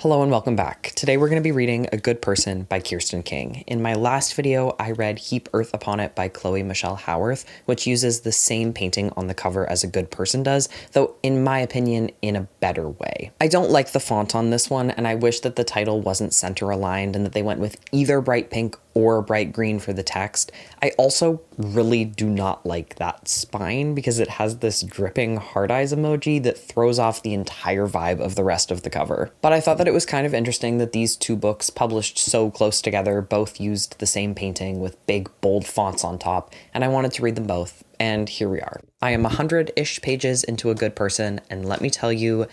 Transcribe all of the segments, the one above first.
Hello and welcome back. Today we're going to be reading A Good Person by Kirsten King. In my last video, I read Heap Earth Upon It by Chloe Michelle Howarth, which uses the same painting on the cover as A Good Person does, though in my opinion, in a better way. I don't like the font on this one, and I wish that the title wasn't center aligned and that they went with either bright pink or bright green for the text. I also really do not like that spine because it has this dripping heart eyes emoji that throws off the entire vibe of the rest of the cover. But I thought that it was kind of interesting that these two books, published so close together, both used the same painting with big bold fonts on top, and I wanted to read them both, and here we are. I am 100-ish pages into A Good Person, and let me tell you,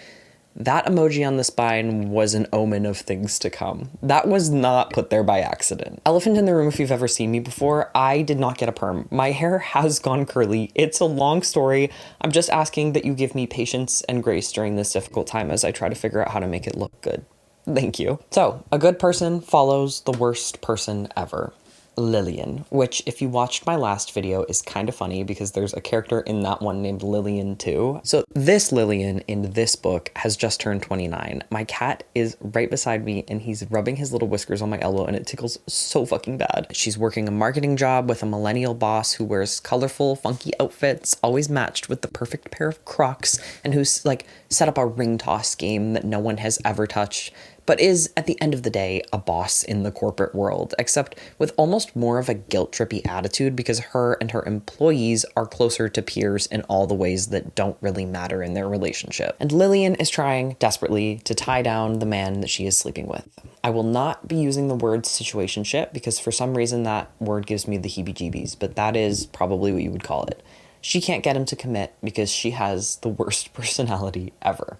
that emoji on the spine was an omen of things to come. That was not put there by accident. Elephant in the room, if you've ever seen me before, I did not get a perm. My hair has gone curly. It's a long story. I'm just asking that you give me patience and grace during this difficult time as I try to figure out how to make it look good. Thank you. So, A Good Person follows the worst person ever. Lillian, which if you watched my last video is kind of funny because there's a character in that one named Lillian too. So this Lillian in this book has just turned 29. My cat is right beside me and he's rubbing his little whiskers on my elbow and it tickles so fucking bad. She's working a marketing job with a millennial boss who wears colorful, funky outfits, always matched with the perfect pair of Crocs, and who's like set up a ring toss game that no one has ever touched, but is, at the end of the day, a boss in the corporate world, except with almost more of a guilt-trippy attitude because her and her employees are closer to peers in all the ways that don't really matter in their relationship. And Lillian is trying, desperately, to tie down the man that she is sleeping with. I will not be using the word situationship because for some reason that word gives me the heebie-jeebies, but that is probably what you would call it. She can't get him to commit because she has the worst personality ever.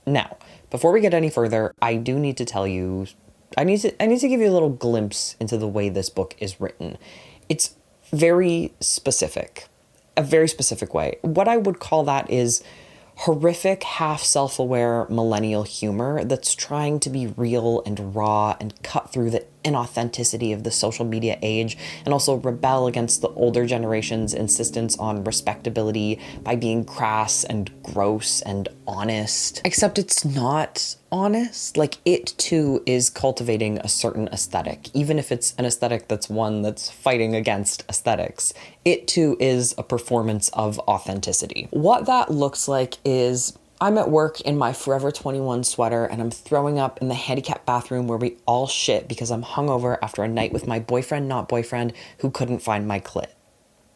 Now, before we get any further, I do need to tell you, I need to give you a little glimpse into the way this book is written. It's very specific, a very specific way. What I would call that is horrific, half self-aware millennial humor that's trying to be real and raw and cut through the inauthenticity of the social media age and also rebel against the older generation's insistence on respectability by being crass and gross and honest. Except it's not honest. Like, it too is cultivating a certain aesthetic, even if it's an aesthetic that's one that's fighting against aesthetics. It too is a performance of authenticity. What that looks like is I'm at work in my Forever 21 sweater and I'm throwing up in the handicapped bathroom where we all shit because I'm hungover after a night with my boyfriend, not boyfriend, who couldn't find my clit.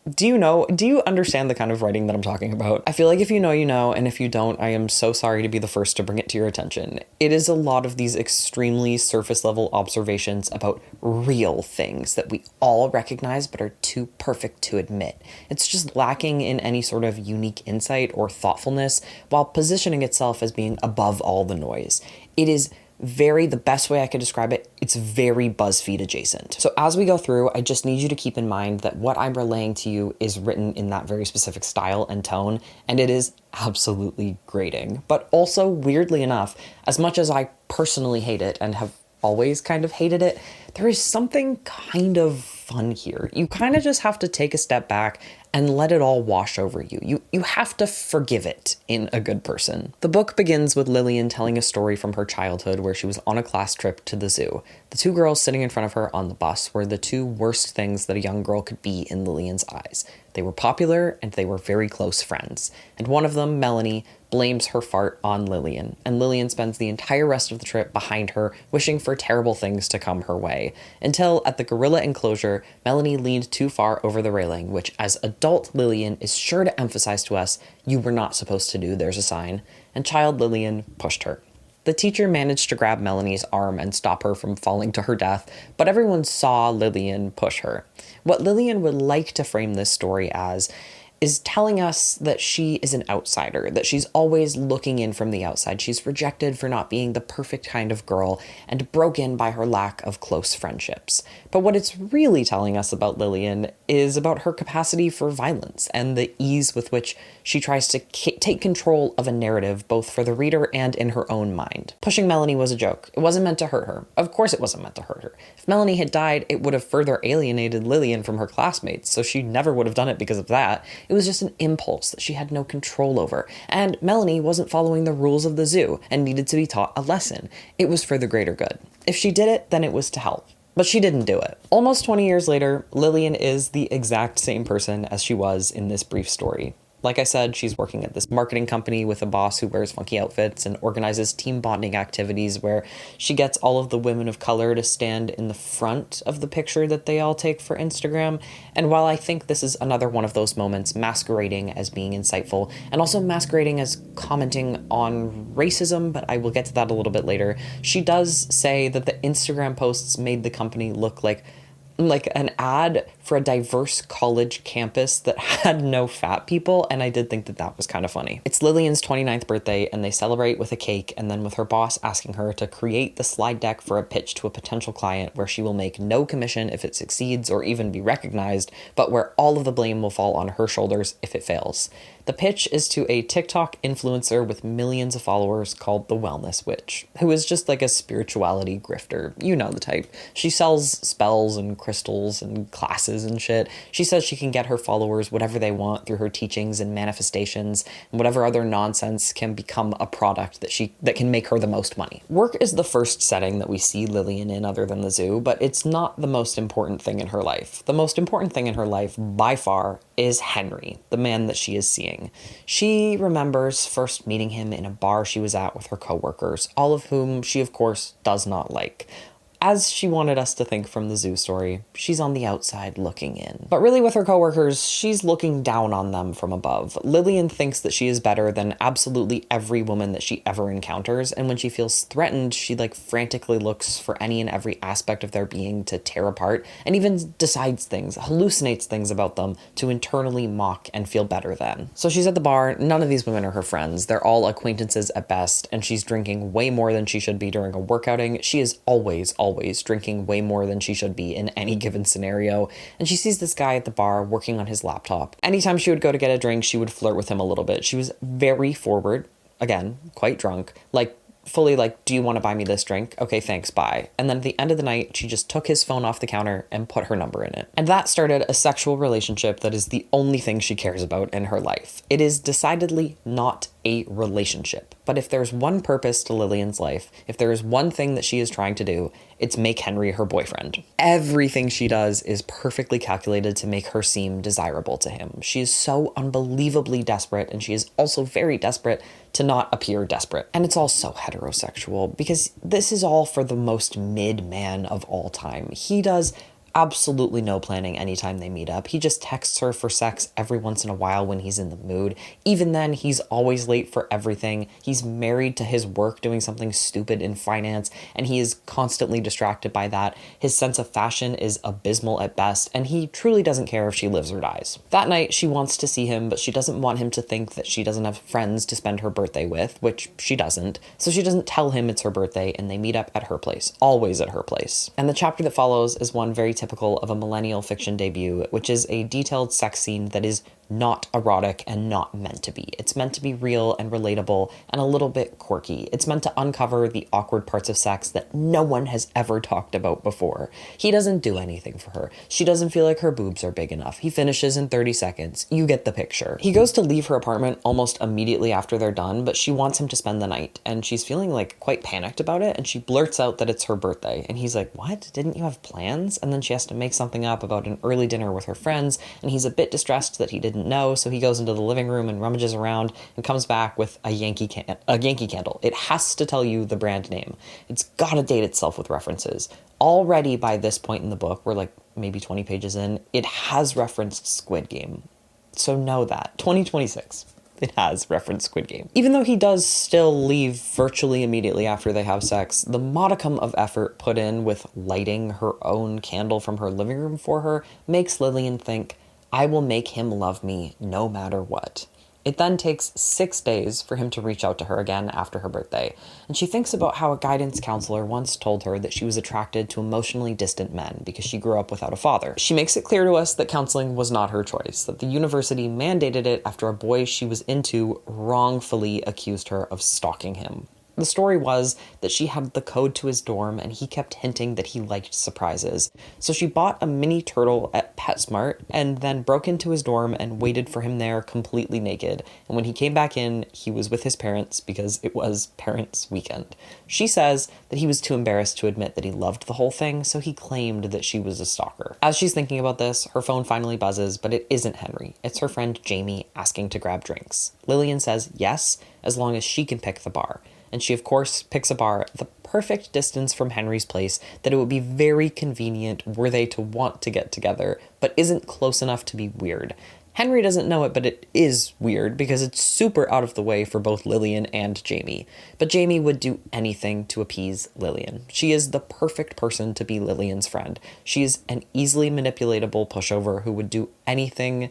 Do you understand the kind of writing that I'm talking about? I feel like if you know, you know, and if you don't, I am so sorry to be the first to bring it to your attention. It is a lot of these extremely surface level observations about real things that we all recognize but are too perfect to admit. It's just lacking in any sort of unique insight or thoughtfulness while positioning itself as being above all the noise. It is the best way I could describe it, it's very BuzzFeed adjacent. So as we go through, I just need you to keep in mind that what I'm relaying to you is written in that very specific style and tone, and it is absolutely grating. But also, weirdly enough, as much as I personally hate it and have always kind of hated it, there is something kind of fun here. You kind of just have to take a step back and let it all wash over you. You have to forgive it in A Good Person. The book begins with Lillian telling a story from her childhood where she was on a class trip to the zoo. The two girls sitting in front of her on the bus were the two worst things that a young girl could be in Lillian's eyes. They were popular and they were very close friends. And one of them, Melanie, blames her fart on Lillian, and Lillian spends the entire rest of the trip behind her, wishing for terrible things to come her way, until at the gorilla enclosure, Melanie leaned too far over the railing, which as adult Lillian is sure to emphasize to us, you were not supposed to do, there's a sign, and child Lillian pushed her. The teacher managed to grab Melanie's arm and stop her from falling to her death, but everyone saw Lillian push her. What Lillian would like to frame this story as is telling us that she is an outsider, that she's always looking in from the outside. She's rejected for not being the perfect kind of girl and broken by her lack of close friendships. But what it's really telling us about Lillian is about her capacity for violence and the ease with which she tries to take control of a narrative both for the reader and in her own mind. Pushing Melanie was a joke. It wasn't meant to hurt her. Of course it wasn't meant to hurt her. If Melanie had died, it would have further alienated Lillian from her classmates, so she never would have done it because of that. It was just an impulse that she had no control over. And Melanie wasn't following the rules of the zoo and needed to be taught a lesson. It was for the greater good. If she did it, then it was to help. But she didn't do it. Almost 20 years later, Lillian is the exact same person as she was in this brief story. Like I said, she's working at this marketing company with a boss who wears funky outfits and organizes team bonding activities where she gets all of the women of color to stand in the front of the picture that they all take for Instagram. And while I think this is another one of those moments masquerading as being insightful and also masquerading as commenting on racism, but I will get to that a little bit later, she does say that the Instagram posts made the company look like an ad for a diverse college campus that had no fat people, and I did think that that was kind of funny. It's Lillian's 29th birthday, and they celebrate with a cake, and then with her boss asking her to create the slide deck for a pitch to a potential client where she will make no commission if it succeeds or even be recognized, but where all of the blame will fall on her shoulders if it fails. The pitch is to a TikTok influencer with millions of followers called the Wellness Witch, who is just like a spirituality grifter. You know the type. She sells spells and crystals and classes and shit. She says she can get her followers whatever they want through her teachings and manifestations, and whatever other nonsense can become a product that can make her the most money. Work is the first setting that we see Lillian in other than the zoo, but it's not the most important thing in her life. The most important thing in her life, by far, is Henry, the man that she is seeing. She remembers first meeting him in a bar she was at with her coworkers, all of whom she, of course, does not like. As she wanted us to think from the zoo story, she's on the outside looking in. But really with her coworkers, she's looking down on them from above. Lillian thinks that she is better than absolutely every woman that she ever encounters, and when she feels threatened, she frantically looks for any and every aspect of their being to tear apart, and even decides things, hallucinates things about them to internally mock and feel better than. So she's at the bar, none of these women are her friends, they're all acquaintances at best, and she's drinking way more than she should be during a work outing. She is always drinking way more than she should be in any given scenario, and she sees this guy at the bar working on his laptop. Anytime she would go to get a drink, she would flirt with him a little bit. She was very forward, again, quite drunk, fully do you want to buy me this drink? Okay, thanks, bye. And then at the end of the night, she just took his phone off the counter and put her number in it. And that started a sexual relationship that is the only thing she cares about in her life. It is decidedly not a relationship. But if there's one purpose to Lillian's life, if there is one thing that she is trying to do, it's make Henry her boyfriend. Everything she does is perfectly calculated to make her seem desirable to him. She is so unbelievably desperate, and she is also very desperate to not appear desperate. And it's all so heterosexual, because this is all for the most mid man of all time. He does absolutely no planning anytime they meet up. He just texts her for sex every once in a while when he's in the mood. Even then, he's always late for everything. He's married to his work doing something stupid in finance, and he is constantly distracted by that. His sense of fashion is abysmal at best, and he truly doesn't care if she lives or dies. That night, she wants to see him, but she doesn't want him to think that she doesn't have friends to spend her birthday with, which she doesn't. So she doesn't tell him it's her birthday, and they meet up at her place, always at her place. And the chapter that follows is one very typical of a millennial fiction debut, which is a detailed sex scene that is not erotic and not meant to be. It's meant to be real and relatable and a little bit quirky. It's meant to uncover the awkward parts of sex that no one has ever talked about before. He doesn't do anything for her. She doesn't feel like her boobs are big enough. He finishes in 30 seconds. You get the picture. He goes to leave her apartment almost immediately after they're done, but she wants him to spend the night, and she's feeling quite panicked about it, and she blurts out that it's her birthday, and he's like, "What? Didn't you have plans?" And then she has to make something up about an early dinner with her friends, and he's a bit distressed that he didn't know, so he goes into the living room and rummages around and comes back with a Yankee candle. It has to tell you the brand name. It's gotta date itself with references. Already by this point in the book, we're maybe 20 pages in, it has referenced Squid Game. So know that. 2026. It has referenced Squid Game. Even though he does still leave virtually immediately after they have sex, the modicum of effort put in with lighting her own candle from her living room for her makes Lillian think, I will make him love me no matter what. It then takes 6 days for him to reach out to her again after her birthday, and she thinks about how a guidance counselor once told her that she was attracted to emotionally distant men because she grew up without a father. She makes it clear to us that counseling was not her choice, that the university mandated it after a boy she was into wrongfully accused her of stalking him. The story was that she had the code to his dorm and he kept hinting that he liked surprises. So she bought a mini turtle at PetSmart and then broke into his dorm and waited for him there completely naked. And when he came back in, he was with his parents because it was parents' weekend. She says that he was too embarrassed to admit that he loved the whole thing, so he claimed that she was a stalker. As she's thinking about this, her phone finally buzzes, but it isn't Henry. It's her friend Jamie asking to grab drinks. Lillian says yes, as long as she can pick the bar. And she, of course, picks a bar at the perfect distance from Henry's place that it would be very convenient were they to want to get together, but isn't close enough to be weird. Henry doesn't know it, but it is weird because it's super out of the way for both Lillian and Jamie. But Jamie would do anything to appease Lillian. She is the perfect person to be Lillian's friend. She is an easily manipulatable pushover who would do anything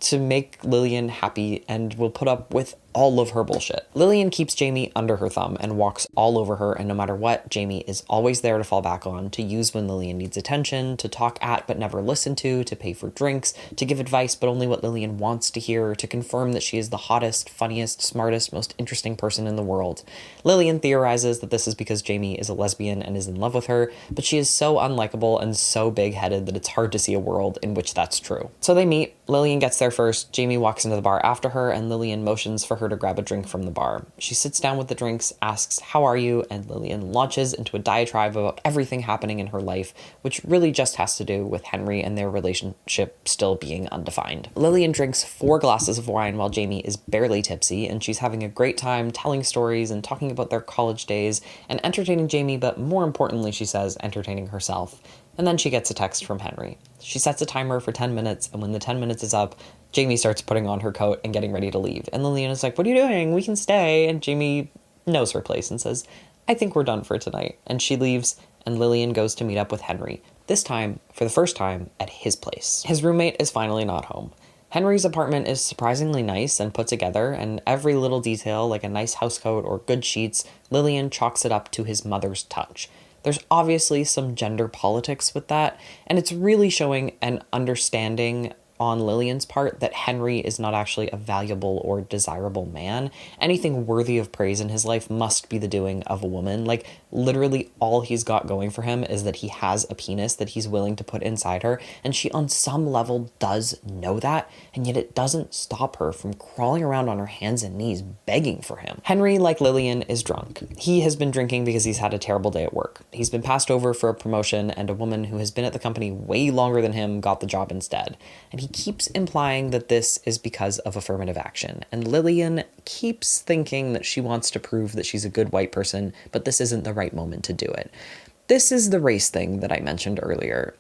to make Lillian happy and will put up with all of her bullshit. Lillian keeps Jamie under her thumb and walks all over her, and no matter what, Jamie is always there to fall back on, to use when Lillian needs attention, to talk at but never listen to pay for drinks, to give advice but only what Lillian wants to hear, to confirm that she is the hottest, funniest, smartest, most interesting person in the world. Lillian theorizes that this is because Jamie is a lesbian and is in love with her, but she is so unlikable and so big-headed that it's hard to see a world in which that's true. So they meet, Lillian gets there first, Jamie walks into the bar after her, and Lillian motions for her to grab a drink from the bar. She sits down with the drinks, asks, "How are you?" and Lillian launches into a diatribe about everything happening in her life, which really just has to do with Henry and their relationship still being undefined. Lillian drinks 4 glasses of wine while Jamie is barely tipsy, and she's having a great time telling stories and talking about their college days and entertaining Jamie, but more importantly, she says, entertaining herself. And then she gets a text from Henry. She sets a timer for 10 minutes, and when the 10 minutes is up, Jamie starts putting on her coat and getting ready to leave. And Lillian is like, "What are you doing? We can stay." And Jamie knows her place and says, "I think we're done for tonight." And she leaves, and Lillian goes to meet up with Henry. This time, for the first time, at his place. His roommate is finally not home. Henry's apartment is surprisingly nice and put together, and every little detail, like a nice housecoat or good sheets, Lillian chalks it up to his mother's touch. There's obviously some gender politics with that, and it's really showing an understanding on Lillian's part that Henry is not actually a valuable or desirable man. Anything worthy of praise in his life must be the doing of a woman. Like, literally all he's got going for him is that he has a penis that he's willing to put inside her, and she on some level does know that, and yet it doesn't stop her from crawling around on her hands and knees begging for him. Henry, like Lillian, is drunk. He has been drinking because he's had a terrible day at work. He's been passed over for a promotion, and a woman who has been at the company way longer than him got the job instead. And he keeps implying that this is because of affirmative action. And Lillian keeps thinking that she wants to prove that she's a good white person, but this isn't the right moment to do it. This is the race thing that I mentioned earlier.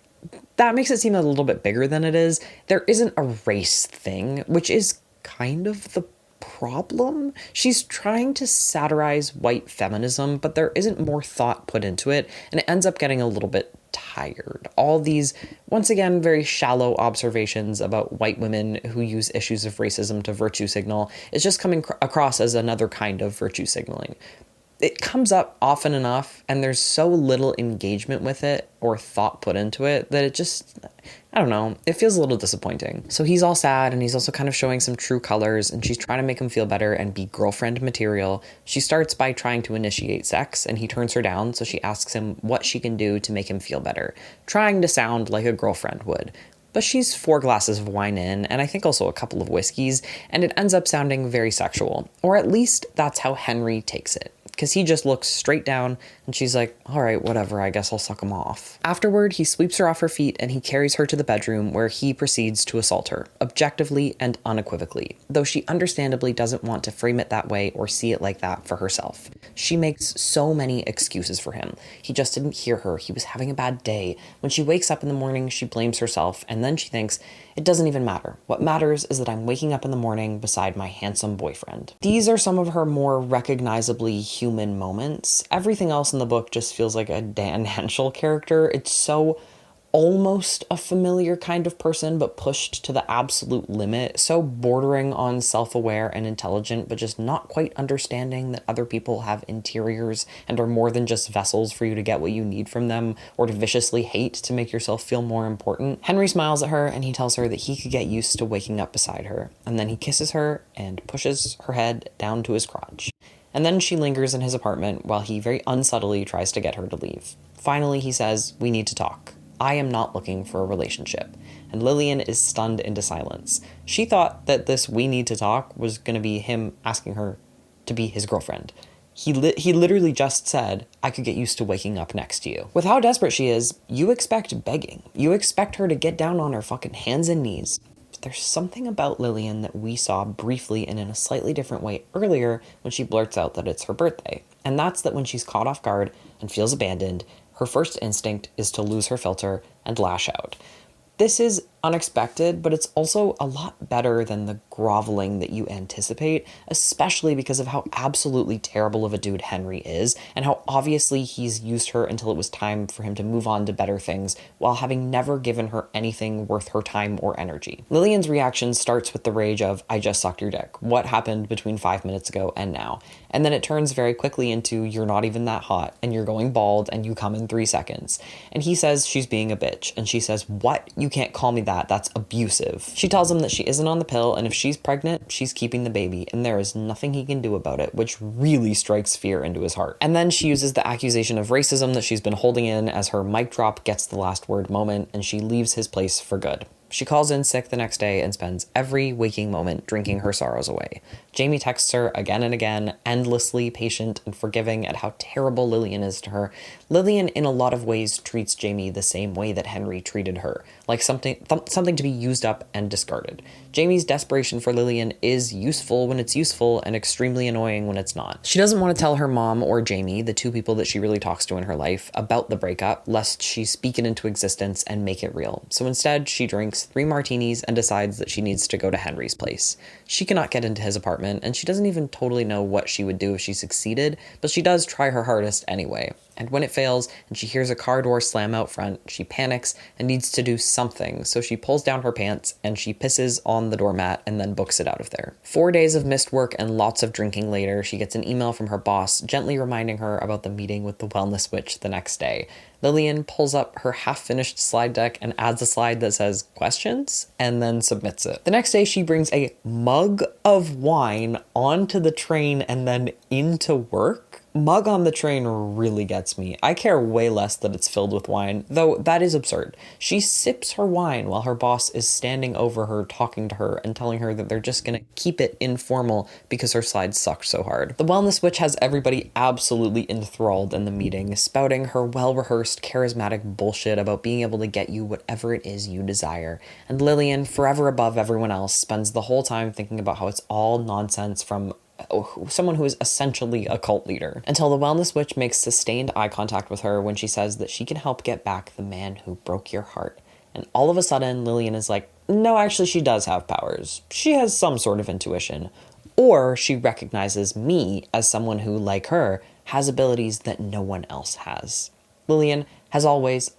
That makes it seem a little bit bigger than it is. There isn't a race thing, which is kind of the problem. She's trying to satirize white feminism, but there isn't more thought put into it, and it ends up getting a little bit tired. All these, once again, very shallow observations about white women who use issues of racism to virtue signal is just coming across as another kind of virtue signaling. It comes up often enough, and there's so little engagement with it or thought put into it that it just, I don't know, it feels a little disappointing. So he's all sad, and he's also kind of showing some true colors, and she's trying to make him feel better and be girlfriend material. She starts by trying to initiate sex, and he turns her down, so she asks him what she can do to make him feel better, trying to sound like a girlfriend would. But she's 4 glasses of wine in, and I think also a couple of whiskeys, and it ends up sounding very sexual. Or at least that's how Henry takes it. Because he just looks straight down, and she's like, "All right, whatever, I guess I'll suck him off." Afterward, he sweeps her off her feet, and he carries her to the bedroom where he proceeds to assault her, objectively and unequivocally, though she understandably doesn't want to frame it that way or see it like that for herself. She makes so many excuses for him. He just didn't hear her. He was having a bad day. When she wakes up in the morning, she blames herself, and then she thinks, it doesn't even matter. What matters is that I'm waking up in the morning beside my handsome boyfriend. These are some of her more recognizably human moments. Everything else in the book just feels like a Dan Henschel character. It's so almost a familiar kind of person, but pushed to the absolute limit. So bordering on self-aware and intelligent, but just not quite understanding that other people have interiors and are more than just vessels for you to get what you need from them, or to viciously hate to make yourself feel more important. Henry smiles at her, and he tells her that he could get used to waking up beside her. And then he kisses her and pushes her head down to his crotch. And then she lingers in his apartment while he very unsubtly tries to get her to leave. Finally, he says, "We need to talk. I am not looking for a relationship." And Lillian is stunned into silence. She thought that this "we need to talk" was going to be him asking her to be his girlfriend. He literally just said, "I could get used to waking up next to you." With how desperate she is, you expect begging. You expect her to get down on her fucking hands and knees. But there's something about Lillian that we saw briefly and in a slightly different way earlier when she blurts out that it's her birthday. And that's that when she's caught off guard and feels abandoned, her first instinct is to lose her filter and lash out. This is unexpected, but it's also a lot better than the groveling that you anticipate, especially because of how absolutely terrible of a dude Henry is, and how obviously he's used her until it was time for him to move on to better things, while having never given her anything worth her time or energy. Lillian's reaction starts with the rage of, "I just sucked your dick. What happened between 5 minutes ago and now?" And then it turns very quickly into, "You're not even that hot, and you're going bald, and you come in 3 seconds. And he says she's being a bitch, and she says, "What? You can't call me that. That's abusive." She tells him that she isn't on the pill, and if she's pregnant, she's keeping the baby, and there is nothing he can do about it, which really strikes fear into his heart. And then she uses the accusation of racism that she's been holding in as her mic drop gets the last word moment, and she leaves his place for good. She calls in sick the next day and spends every waking moment drinking her sorrows away. Jamie texts her again and again, endlessly patient and forgiving at how terrible Lillian is to her. Lillian, in a lot of ways, treats Jamie the same way that Henry treated her, like something to be used up and discarded. Jamie's desperation for Lillian is useful when it's useful and extremely annoying when it's not. She doesn't want to tell her mom or Jamie, the two people that she really talks to in her life, about the breakup, lest she speak it into existence and make it real. So instead, she drinks 3 martinis and decides that she needs to go to Henry's place. She cannot get into his apartment, and she doesn't even totally know what she would do if she succeeded, but she does try her hardest anyway. And when it fails, and she hears a car door slam out front, she panics and needs to do something, so she pulls down her pants and she pisses on the doormat and then books it out of there. 4 days of missed work and lots of drinking later, she gets an email from her boss gently reminding her about the meeting with the wellness witch the next day. Lillian pulls up her half-finished slide deck and adds a slide that says questions and then submits it. The next day, she brings a mug of wine onto the train and then into work. Mug on the train really gets me. I care way less that it's filled with wine, though that is absurd. She sips her wine while her boss is standing over her, talking to her and telling her that they're just gonna keep it informal because her slides sucked so hard. The wellness witch has everybody absolutely enthralled in the meeting, spouting her well-rehearsed, charismatic bullshit about being able to get you whatever it is you desire. And Lillian, forever above everyone else, spends the whole time thinking about how it's all nonsense from someone who is essentially a cult leader, until the wellness witch makes sustained eye contact with her when she says that she can help get back the man who broke your heart. And all of a sudden, Lillian is like, no, actually she does have powers. She has some sort of intuition. Or she recognizes me as someone who, like her, has abilities that no one else has. Lillian has always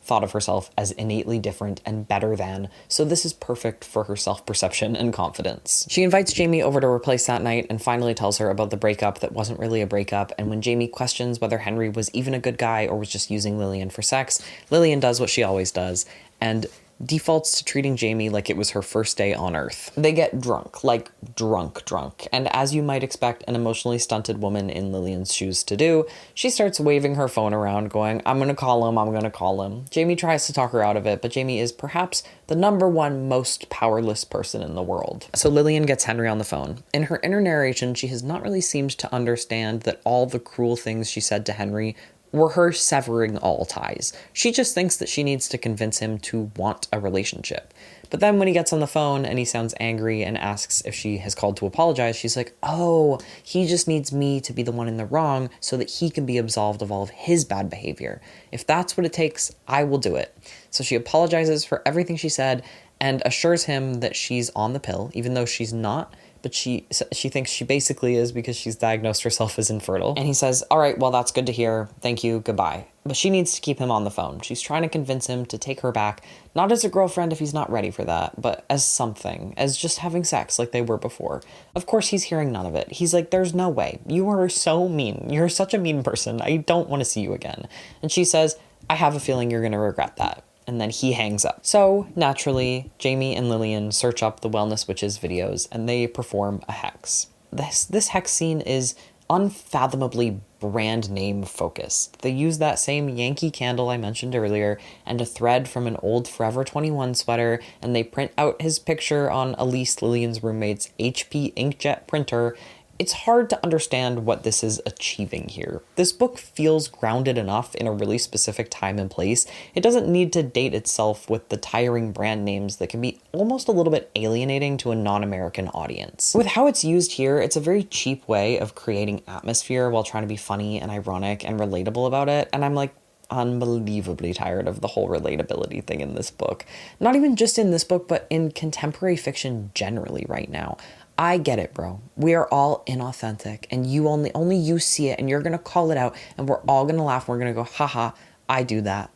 thought of herself as innately different and better than, so this is perfect for her self-perception and confidence. She invites Jamie over to her place that night and finally tells her about the breakup that wasn't really a breakup, and when Jamie questions whether Henry was even a good guy or was just using Lillian for sex, Lillian does what she always does, and defaults to treating Jamie like it was her first day on Earth. They get drunk, like drunk, and as you might expect an emotionally stunted woman in Lillian's shoes to do, she starts waving her phone around going, I'm gonna call him. Jamie tries to talk her out of it, but Jamie is perhaps the #1 most powerless person in the world. So Lillian gets Henry on the phone. In her inner narration, she has not really seemed to understand that all the cruel things she said to Henry were her severing all ties. She just thinks that she needs to convince him to want a relationship. But then when he gets on the phone and he sounds angry and asks if she has called to apologize, she's like, oh, he just needs me to be the one in the wrong so that he can be absolved of all of his bad behavior. If that's what it takes, I will do it. So she apologizes for everything she said and assures him that she's on the pill, even though she's not, but she thinks she basically is because she's diagnosed herself as infertile. And he says, all right, well, that's good to hear. Thank you. Goodbye. But she needs to keep him on the phone. She's trying to convince him to take her back, not as a girlfriend if he's not ready for that, but as something, as just having sex like they were before. Of course, he's hearing none of it. He's like, there's no way. You are so mean. You're such a mean person. I don't want to see you again. And she says, I have a feeling you're going to regret that. And then he hangs up. So, naturally, Jamie and Lillian search up the Wellness Witch's videos and they perform a hex. this hex scene is unfathomably brand name focused. They use that same Yankee candle I mentioned earlier and a thread from an old Forever 21 sweater, and they print out his picture on Elise, Lillian's roommate's HP inkjet printer. It's hard to understand what this is achieving here. This book feels grounded enough in a really specific time and place. It doesn't need to date itself with the tiring brand names that can be almost a little bit alienating to a non-American audience. With how it's used here, it's a very cheap way of creating atmosphere while trying to be funny and ironic and relatable about it, and I'm like, unbelievably tired of the whole relatability thing in this book. Not even just in this book, but in contemporary fiction generally right now. I get it, bro. We are all inauthentic, and you only you see it, and you're gonna call it out, and we're all gonna laugh, and we're gonna go, haha, I do that.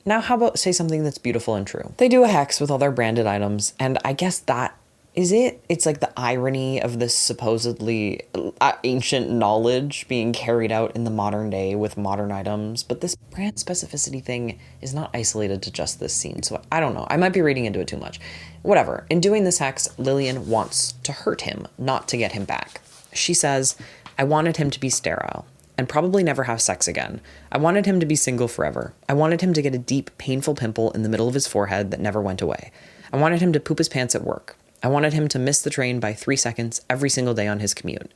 Now how about say something that's beautiful and true? They do a hex with all their branded items, and I guess that is it. It's like the irony of this supposedly ancient knowledge being carried out in the modern day with modern items, but this brand specificity thing is not isolated to just this scene, so I don't know. I might be reading into it too much. Whatever. In doing this hex, Lillian wants to hurt him, not to get him back. She says, I wanted him to be sterile and probably never have sex again. I wanted him to be single forever. I wanted him to get a deep, painful pimple in the middle of his forehead that never went away. I wanted him to poop his pants at work. I wanted him to miss the train by 3 seconds every single day on his commute.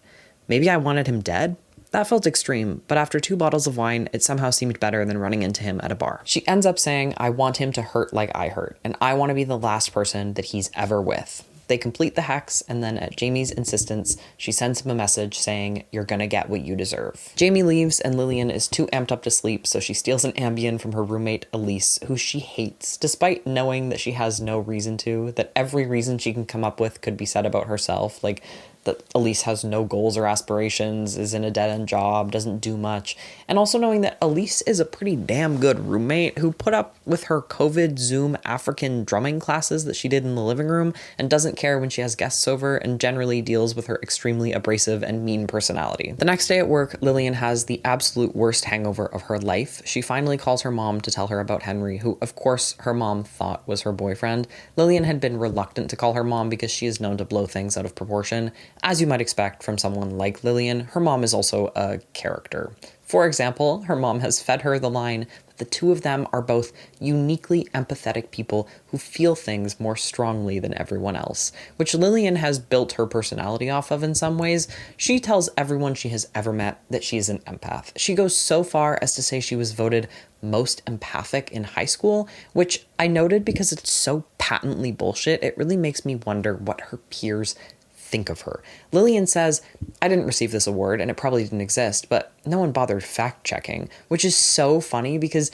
Maybe I wanted him dead? That felt extreme, but after 2 bottles of wine, it somehow seemed better than running into him at a bar. She ends up saying, I want him to hurt like I hurt, and I want to be the last person that he's ever with. They complete the hex, and then at Jamie's insistence, she sends him a message saying, you're gonna get what you deserve. Jamie leaves, and Lillian is too amped up to sleep, so she steals an Ambien from her roommate, Elise, who she hates, despite knowing that she has no reason to, that every reason she can come up with could be said about herself, like that Elise has no goals or aspirations, is in a dead-end job, doesn't do much, and also knowing that Elise is a pretty damn good roommate who put up with her COVID Zoom African drumming classes that she did in the living room and doesn't care when she has guests over and generally deals with her extremely abrasive and mean personality. The next day at work, Lillian has the absolute worst hangover of her life. She finally calls her mom to tell her about Henry, who of course her mom thought was her boyfriend. Lillian had been reluctant to call her mom because she is known to blow things out of proportion. As you might expect from someone like Lillian, her mom is also a character. For example, her mom has fed her the line that the two of them are both uniquely empathetic people who feel things more strongly than everyone else, which Lillian has built her personality off of in some ways. She tells everyone she has ever met that she is an empath. She goes so far as to say she was voted most empathic in high school, which I noted because it's so patently bullshit. It really makes me wonder what her peers think of her. Lillian says, I didn't receive this award and it probably didn't exist, but no one bothered fact checking, which is so funny because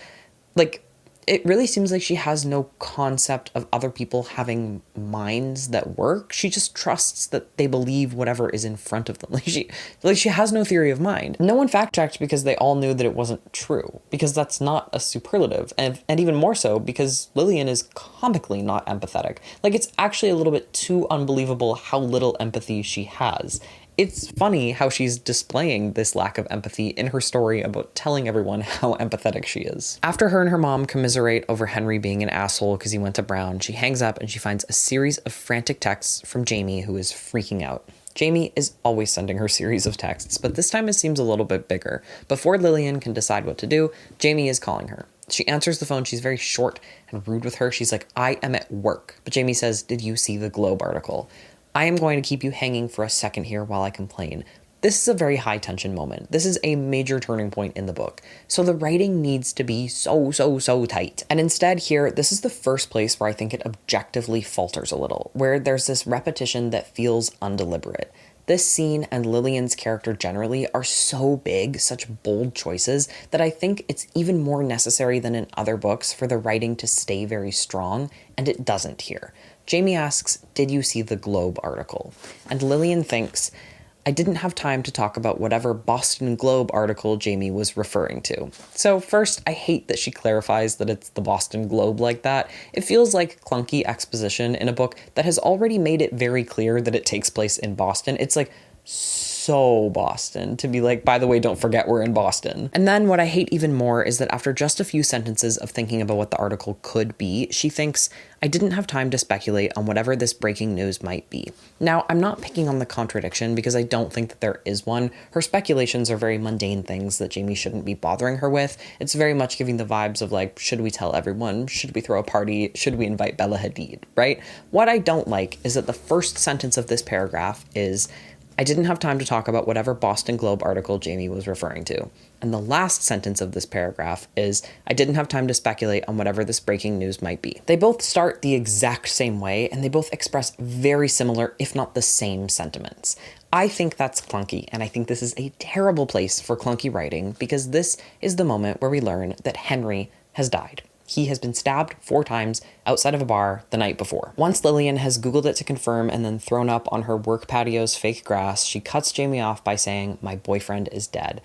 like it really seems like she has no concept of other people having minds that work. She just trusts that they believe whatever is in front of them. Like she has no theory of mind. No one fact checked because they all knew that it wasn't true, because that's not a superlative. And even more so because Lillian is comically not empathetic. Like it's actually a little bit too unbelievable how little empathy she has. It's funny how she's displaying this lack of empathy in her story about telling everyone how empathetic she is. After her and her mom commiserate over Henry being an asshole because he went to Brown, she hangs up and she finds a series of frantic texts from Jamie, who is freaking out. Jamie is always sending her series of texts, but this time it seems a little bit bigger. Before Lillian can decide what to do, Jamie is calling her. She answers the phone. She's very short and rude with her. She's like, I am at work. But Jamie says, did you see the Globe article? I am going to keep you hanging for a second here while I complain. This is a very high tension moment. This is a major turning point in the book. So the writing needs to be so tight. And instead here, this is the first place where I think it objectively falters a little, where there's this repetition that feels undeliberate. This scene and Lillian's character generally are so big, such bold choices, that I think it's even more necessary than in other books for the writing to stay very strong, and it doesn't here. Jamie asks, did you see the Globe article? And Lillian thinks, I didn't have time to talk about whatever Boston Globe article Jamie was referring to. So first, I hate that she clarifies that it's the Boston Globe like that. It feels like clunky exposition in a book that has already made it very clear that it takes place in Boston. It's like, so Boston to be like, by the way, don't forget we're in Boston. And then what I hate even more is that after just a few sentences of thinking about what the article could be, she thinks, I didn't have time to speculate on whatever this breaking news might be. Now, I'm not picking on the contradiction because I don't think that there is one. Her speculations are very mundane things that Jamie shouldn't be bothering her with. It's very much giving the vibes of like, should we tell everyone? Should we throw a party? Should we invite Bella Hadid, right? What I don't like is that the first sentence of this paragraph is, I didn't have time to talk about whatever Boston Globe article Jamie was referring to. And the last sentence of this paragraph is, I didn't have time to speculate on whatever this breaking news might be. They both start the exact same way, and they both express very similar, if not the same sentiments. I think that's clunky, and I think this is a terrible place for clunky writing, because this is the moment where we learn that Henry has died. He has been stabbed 4 times outside of a bar the night before. Once Lillian has Googled it to confirm and then thrown up on her work patio's fake grass, she cuts Jamie off by saying, my boyfriend is dead,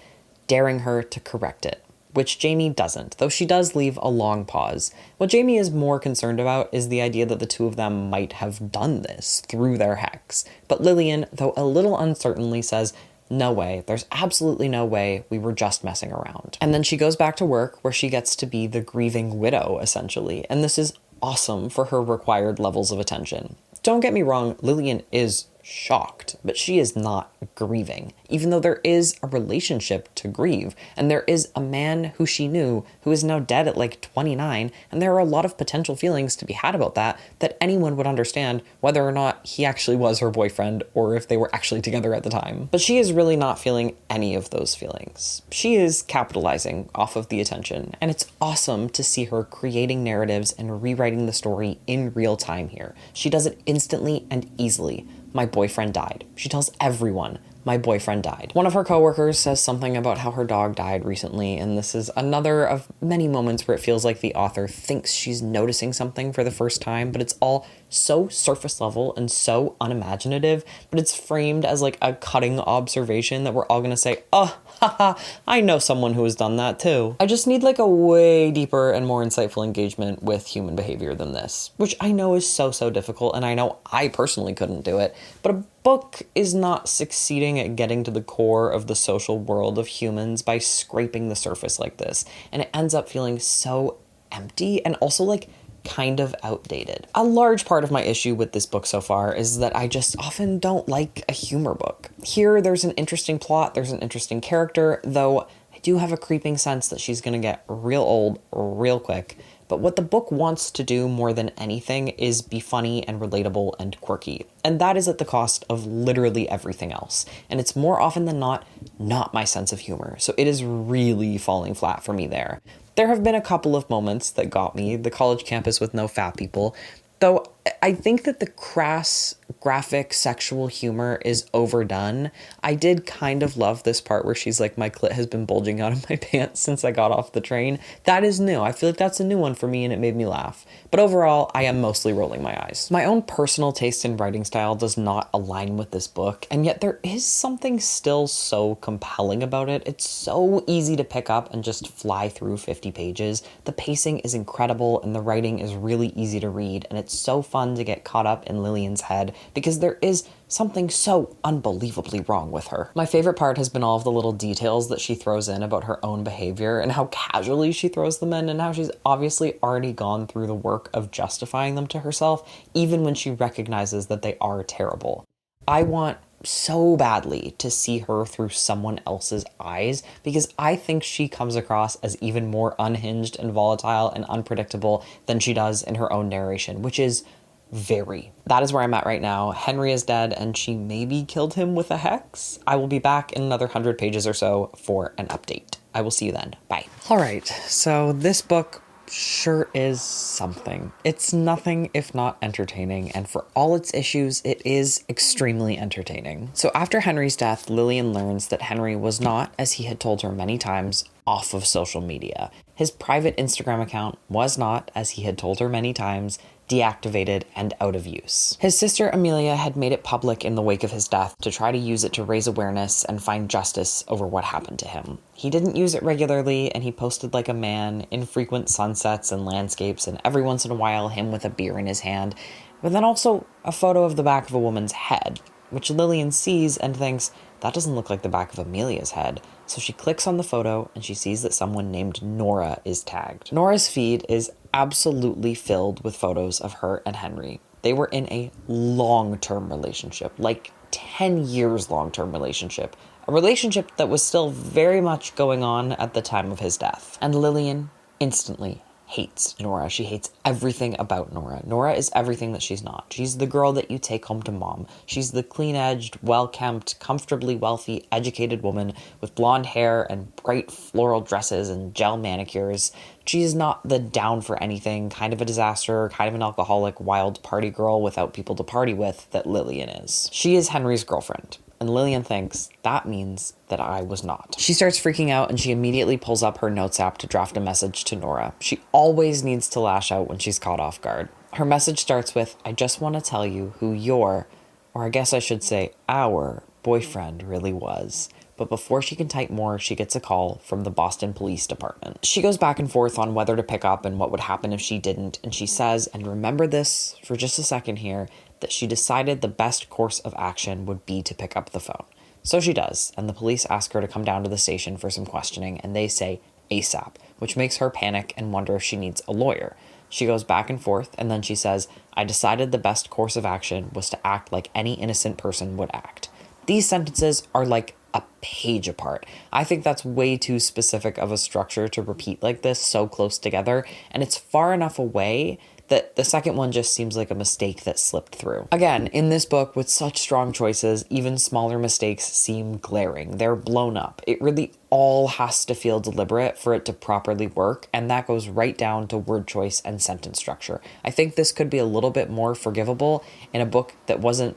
daring her to correct it, which Jamie doesn't, though she does leave a long pause. What Jamie is more concerned about is the idea that the two of them might have done this through their hex. But Lillian, though a little uncertainly, says, no way. There's absolutely no way. We were just messing around. And then she goes back to work where she gets to be the grieving widow, essentially. And this is awesome for her required levels of attention. Don't get me wrong, Lillian is shocked, but she is not grieving, even though there is a relationship to grieve. And there is a man who she knew who is now dead at like 29. And there are a lot of potential feelings to be had about that anyone would understand, whether or not he actually was her boyfriend or if they were actually together at the time. But she is really not feeling any of those feelings. She is capitalizing off of the attention. And it's awesome to see her creating narratives and rewriting the story in real time here. She does it instantly and easily. My boyfriend died. She tells everyone, my boyfriend died. One of her coworkers says something about how her dog died recently, and this is another of many moments where it feels like the author thinks she's noticing something for the first time, but it's all so surface level and so unimaginative, but it's framed as like a cutting observation that we're all gonna say, oh, haha, I know someone who has done that too. I just need like a way deeper and more insightful engagement with human behavior than this, which I know is so difficult, and I know I personally couldn't do it, but a book is not succeeding at getting to the core of the social world of humans by scraping the surface like this, and it ends up feeling so empty and also like kind of outdated. A large part of my issue with this book so far is that I just often don't like a humor book. Here, there's an interesting plot, there's an interesting character, though I do have a creeping sense that she's gonna get real old real quick. But what the book wants to do more than anything is be funny and relatable and quirky. And that is at the cost of literally everything else. And it's more often than not my sense of humor. So it is really falling flat for me there. There have been a couple of moments that got me, the college campus with no fat people, though I think that the crass, graphic, sexual humor is overdone. I did kind of love this part where she's like, my clit has been bulging out of my pants since I got off the train. That is new. I feel like that's a new one for me, and it made me laugh. But overall, I am mostly rolling my eyes. My own personal taste in writing style does not align with this book, and yet there is something still so compelling about it. It's so easy to pick up and just fly through 50 pages. The pacing is incredible, and the writing is really easy to read, and it's so fun to get caught up in Lillian's head because there is something so unbelievably wrong with her. My favorite part has been all of the little details that she throws in about her own behavior and how casually she throws them in, and how she's obviously already gone through the work of justifying them to herself, even when she recognizes that they are terrible. I want so badly to see her through someone else's eyes because I think she comes across as even more unhinged and volatile and unpredictable than she does in her own narration, which is very. That is where I'm at right now. Henry is dead, and she maybe killed him with a hex. I will be back in another 100 pages or so for an update. I will see you then. Bye. All right, so this book sure is something. It's nothing if not entertaining, and for all its issues, it is extremely entertaining. So after Henry's death, Lillian learns that Henry was not, as he had told her many times, off of social media. His private Instagram account was not, as he had told her many times, deactivated and out of use. His sister Amelia had made it public in the wake of his death to try to use it to raise awareness and find justice over what happened to him. He didn't use it regularly, and he posted like a man, infrequent sunsets and landscapes, and every once in a while him with a beer in his hand, but then also a photo of the back of a woman's head. which Lillian sees and thinks, that doesn't look like the back of Amelia's head. So she clicks on the photo and she sees that someone named Nora is tagged. Nora's feed is absolutely filled with photos of her and Henry. They were in a long-term relationship, like 10 years long-term relationship. A relationship that was still very much going on at the time of his death. And Lillian instantly hates Nora. She hates everything about Nora. Nora is everything that she's not. She's the girl that you take home to mom. She's the clean-edged, well-kempt, comfortably wealthy, educated woman with blonde hair and bright floral dresses and gel manicures. She's not the down for anything, kind of a disaster, kind of an alcoholic, wild party girl without people to party with that Lillian is. She is Henry's girlfriend. And Lillian thinks, that means that I was not. She starts freaking out and she immediately pulls up her notes app to draft a message to Nora. She always needs to lash out when she's caught off guard. Her message starts with, I just want to tell you who your, or I guess I should say our, boyfriend really was. But before she can type more, she gets a call from the Boston Police Department. She goes back and forth on whether to pick up and what would happen if she didn't. And she says, and remember this for just a second here, that she decided the best course of action would be to pick up the phone. So she does, and the police ask her to come down to the station for some questioning, and they say ASAP, which makes her panic and wonder if she needs a lawyer. She goes back and forth, and then she says, I decided the best course of action was to act like any innocent person would act. These sentences are like a page apart. I think that's way too specific of a structure to repeat like this so close together, and it's far enough away that the second one just seems like a mistake that slipped through. Again, in this book with such strong choices, even smaller mistakes seem glaring. They're blown up. It really all has to feel deliberate for it to properly work, and that goes right down to word choice and sentence structure. I think this could be a little bit more forgivable in a book that wasn't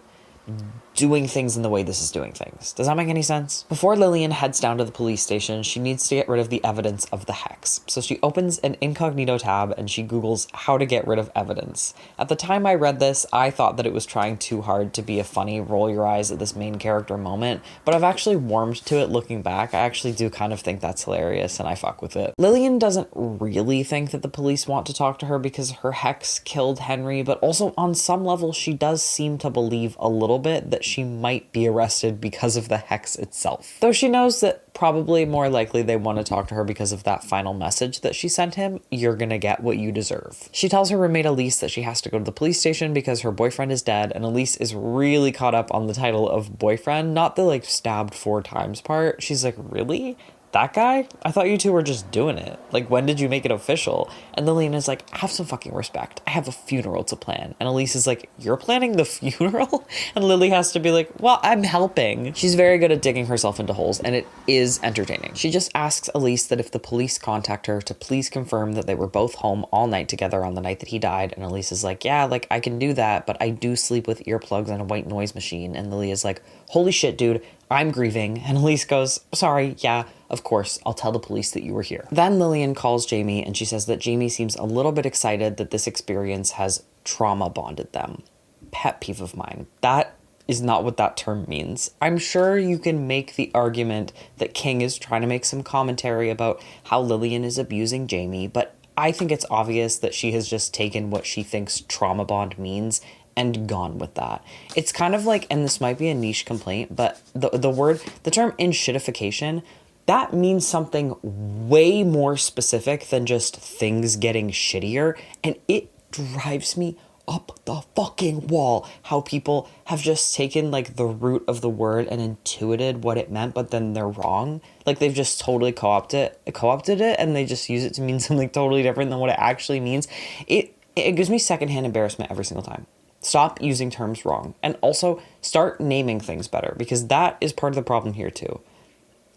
doing things in the way this is doing things. Does that make any sense? Before Lillian heads down to the police station, she needs to get rid of the evidence of the hex. So she opens an incognito tab and she Googles how to get rid of evidence. At the time I read this, I thought that it was trying too hard to be a funny roll your eyes at this main character moment, but I've actually warmed to it looking back. I actually do kind of think that's hilarious and I fuck with it. Lillian doesn't really think that the police want to talk to her because her hex killed Henry, but also on some level she does seem to believe a little bit that she might be arrested because of the hex itself. Though she knows that probably more likely they want to talk to her because of that final message that she sent him, you're gonna get what you deserve. She tells her roommate Elise that she has to go to the police station because her boyfriend is dead, and Elise is really caught up on the title of boyfriend, not the like stabbed 4 times part. She's like, really? That guy? I thought you two were just doing it. Like, when did you make it official? And Lillian is like, have some fucking respect. I have a funeral to plan. And Elise is like, you're planning the funeral? And Lily has to be like, well, I'm helping. She's very good at digging herself into holes, and it is entertaining. She just asks Elise that if the police contact her to please confirm that they were both home all night together on the night that he died. And Elise is like, yeah, like I can do that, but I do sleep with earplugs and a white noise machine. And Lily is like, holy shit, dude, I'm grieving. And Elise goes, sorry, yeah, of course, I'll tell the police that you were here. Then Lillian calls Jamie and she says that Jamie seems a little bit excited that this experience has trauma bonded them. Pet peeve of mine. That is not what that term means. I'm sure you can make the argument that King is trying to make some commentary about how Lillian is abusing Jamie, but I think it's obvious that she has just taken what she thinks trauma bond means and gone with that. It's kind of like, and this might be a niche complaint, but the term inshittification, that means something way more specific than just things getting shittier, and it drives me up the fucking wall how people have just taken like the root of the word and intuited what it meant, but then they're wrong. Like they've just totally co-opted it and they just use it to mean something totally different than what it actually means. It gives me secondhand embarrassment every single time. Stop using terms wrong, and also start naming things better, because that is part of the problem here too.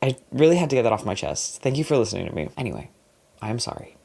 I really had to get that off my chest. Thank you for listening to me. Anyway, I'm sorry.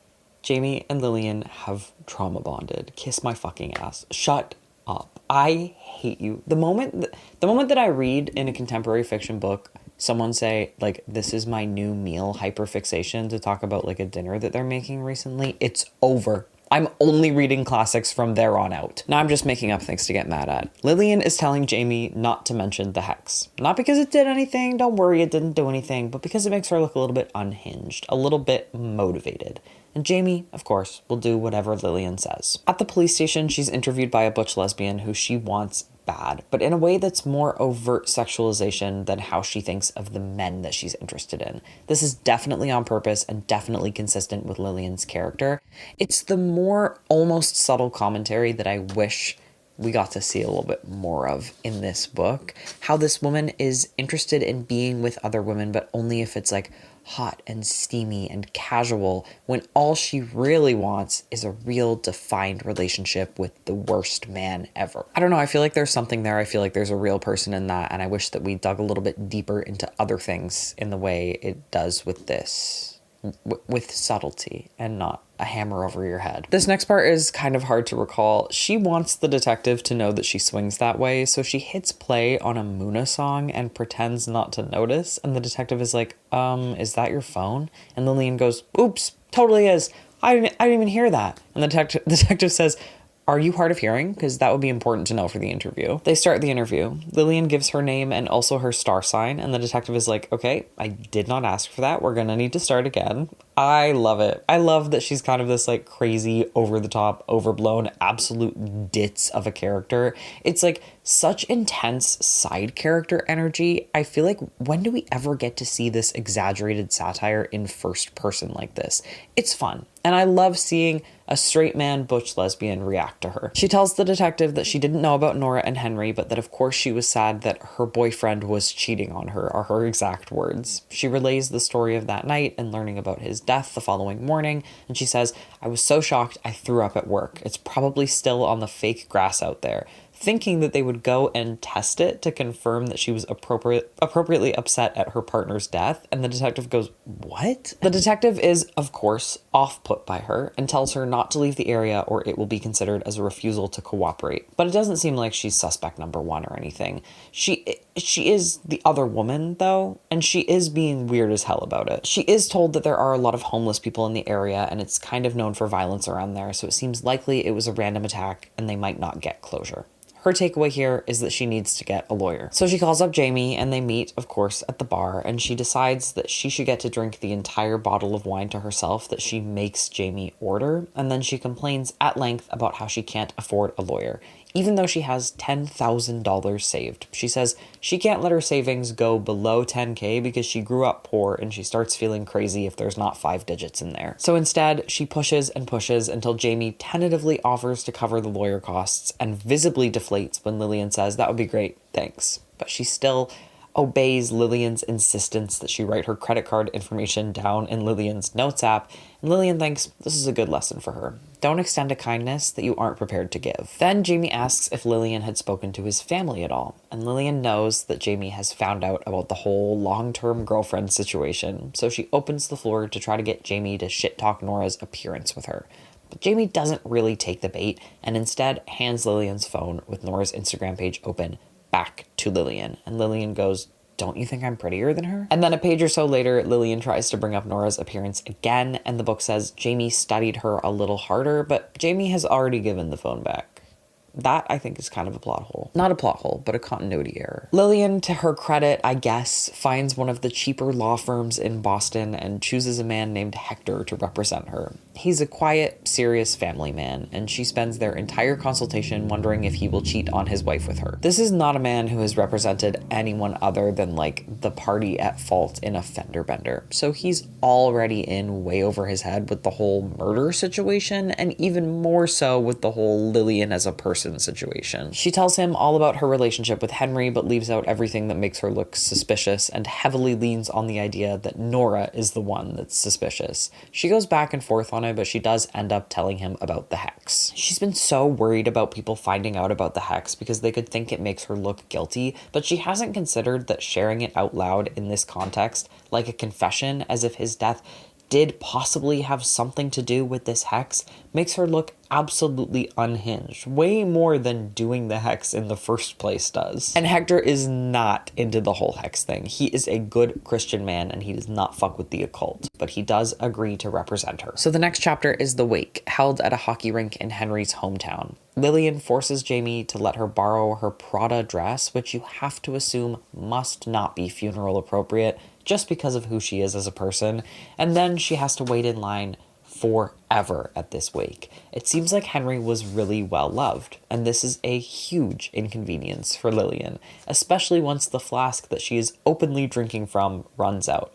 Jamie and Lillian have trauma bonded. Kiss my fucking ass. Shut up. I hate you. The moment that I read in a contemporary fiction book someone say, like, this is my new meal hyperfixation to talk about, like, a dinner that they're making recently, it's over. I'm only reading classics from there on out. Now I'm just making up things to get mad at. Lillian is telling Jamie not to mention the hex. Not because it did anything, don't worry, it didn't do anything, but because it makes her look a little bit unhinged, a little bit motivated. And Jamie, of course, will do whatever Lillian says. At the police station, she's interviewed by a butch lesbian who she wants bad, but in a way that's more overt sexualization than how she thinks of the men that she's interested in. This is definitely on purpose and definitely consistent with Lillian's character. It's the more almost subtle commentary that I wish we got to see a little bit more of in this book. How this woman is interested in being with other women, but only if it's like hot and steamy and casual, when all she really wants is a real defined relationship with the worst man ever. I don't know, I feel like there's something there. I feel like there's a real person in that, and I wish that we dug a little bit deeper into other things in the way it does with this. With subtlety and not a hammer over your head. This next part is kind of hard to recall. She wants the detective to know that she swings that way, so she hits play on a Muna song and pretends not to notice, and the detective is like, is that your phone? And Lillian goes, oops, totally is. I didn't even hear that. And the detective says, are you hard of hearing? Because that would be important to know for the interview. They start the interview. Lillian gives her name and also her star sign, and the detective is like, okay, I did not ask for that. We're gonna need to start again. I love it. I love that she's kind of this like crazy, over-the-top, overblown, absolute ditz of a character. It's like such intense side character energy. I feel like, when do we ever get to see this exaggerated satire in first person like this? It's fun. And I love seeing a straight man butch lesbian react to her. She tells the detective that she didn't know about Nora and Henry, but that of course she was sad that her boyfriend was cheating on her, are her exact words. She relays the story of that night and learning about his death the following morning, and she says, I was so shocked I threw up at work. It's probably still on the fake grass out there. Thinking that they would go and test it to confirm that she was appropriately upset at her partner's death, and the detective goes, what? The detective is, of course, off-put by her and tells her not to leave the area or it will be considered as a refusal to cooperate. But it doesn't seem like she's suspect number one or anything. She is the other woman, though, and she is being weird as hell about it. She is told that there are a lot of homeless people in the area, and it's kind of known for violence around there, so it seems likely it was a random attack and they might not get closure. Her takeaway here is that she needs to get a lawyer. So she calls up Jamie and they meet, of course, at the bar, and she decides that she should get to drink the entire bottle of wine to herself that she makes Jamie order, and then she complains at length about how she can't afford a lawyer, even though she has $10,000 saved. She says she can't let her savings go below 10K because she grew up poor and she starts feeling crazy if there's not 5 digits in there. So instead, she pushes and pushes until Jamie tentatively offers to cover the lawyer costs and visibly deflates when Lillian says, that would be great, thanks. But she still obeys Lillian's insistence that she write her credit card information down in Lillian's notes app, and Lillian thinks this is a good lesson for her. Don't extend a kindness that you aren't prepared to give. Then Jamie asks if Lillian had spoken to his family at all, and Lillian knows that Jamie has found out about the whole long-term girlfriend situation, so she opens the floor to try to get Jamie to shit-talk Nora's appearance with her. But Jamie doesn't really take the bait, and instead hands Lillian's phone with Nora's Instagram page open back to Lillian, and Lillian goes, don't you think I'm prettier than her? And then a page or so later, Lillian tries to bring up Nora's appearance again, and the book says Jamie studied her a little harder, but Jamie has already given the phone back. That, I think, is kind of a plot hole. Not a plot hole, but a continuity error. Lillian, to her credit, I guess, finds one of the cheaper law firms in Boston and chooses a man named Hector to represent her. He's a quiet, serious family man, and she spends their entire consultation wondering if he will cheat on his wife with her. This is not a man who has represented anyone other than, like, the party at fault in a fender bender. So he's already in way over his head with the whole murder situation, and even more so with the whole Lillian as a person situation. She tells him all about her relationship with Henry, but leaves out everything that makes her look suspicious and heavily leans on the idea that Nora is the one that's suspicious. She goes back and forth on it, but she does end up telling him about the hex. She's been so worried about people finding out about the hex because they could think it makes her look guilty, but she hasn't considered that sharing it out loud in this context, like a confession, as if his death did possibly have something to do with this hex, makes her look absolutely unhinged, way more than doing the hex in the first place does. And Hector is not into the whole hex thing. He is a good Christian man and he does not fuck with the occult, but he does agree to represent her. So the next chapter is The Wake, held at a hockey rink in Henry's hometown. Lillian forces Jamie to let her borrow her Prada dress, which you have to assume must not be funeral appropriate just because of who she is as a person, and then she has to wait in line forever at this wake. It seems like Henry was really well loved, and this is a huge inconvenience for Lillian, especially once the flask that she is openly drinking from runs out.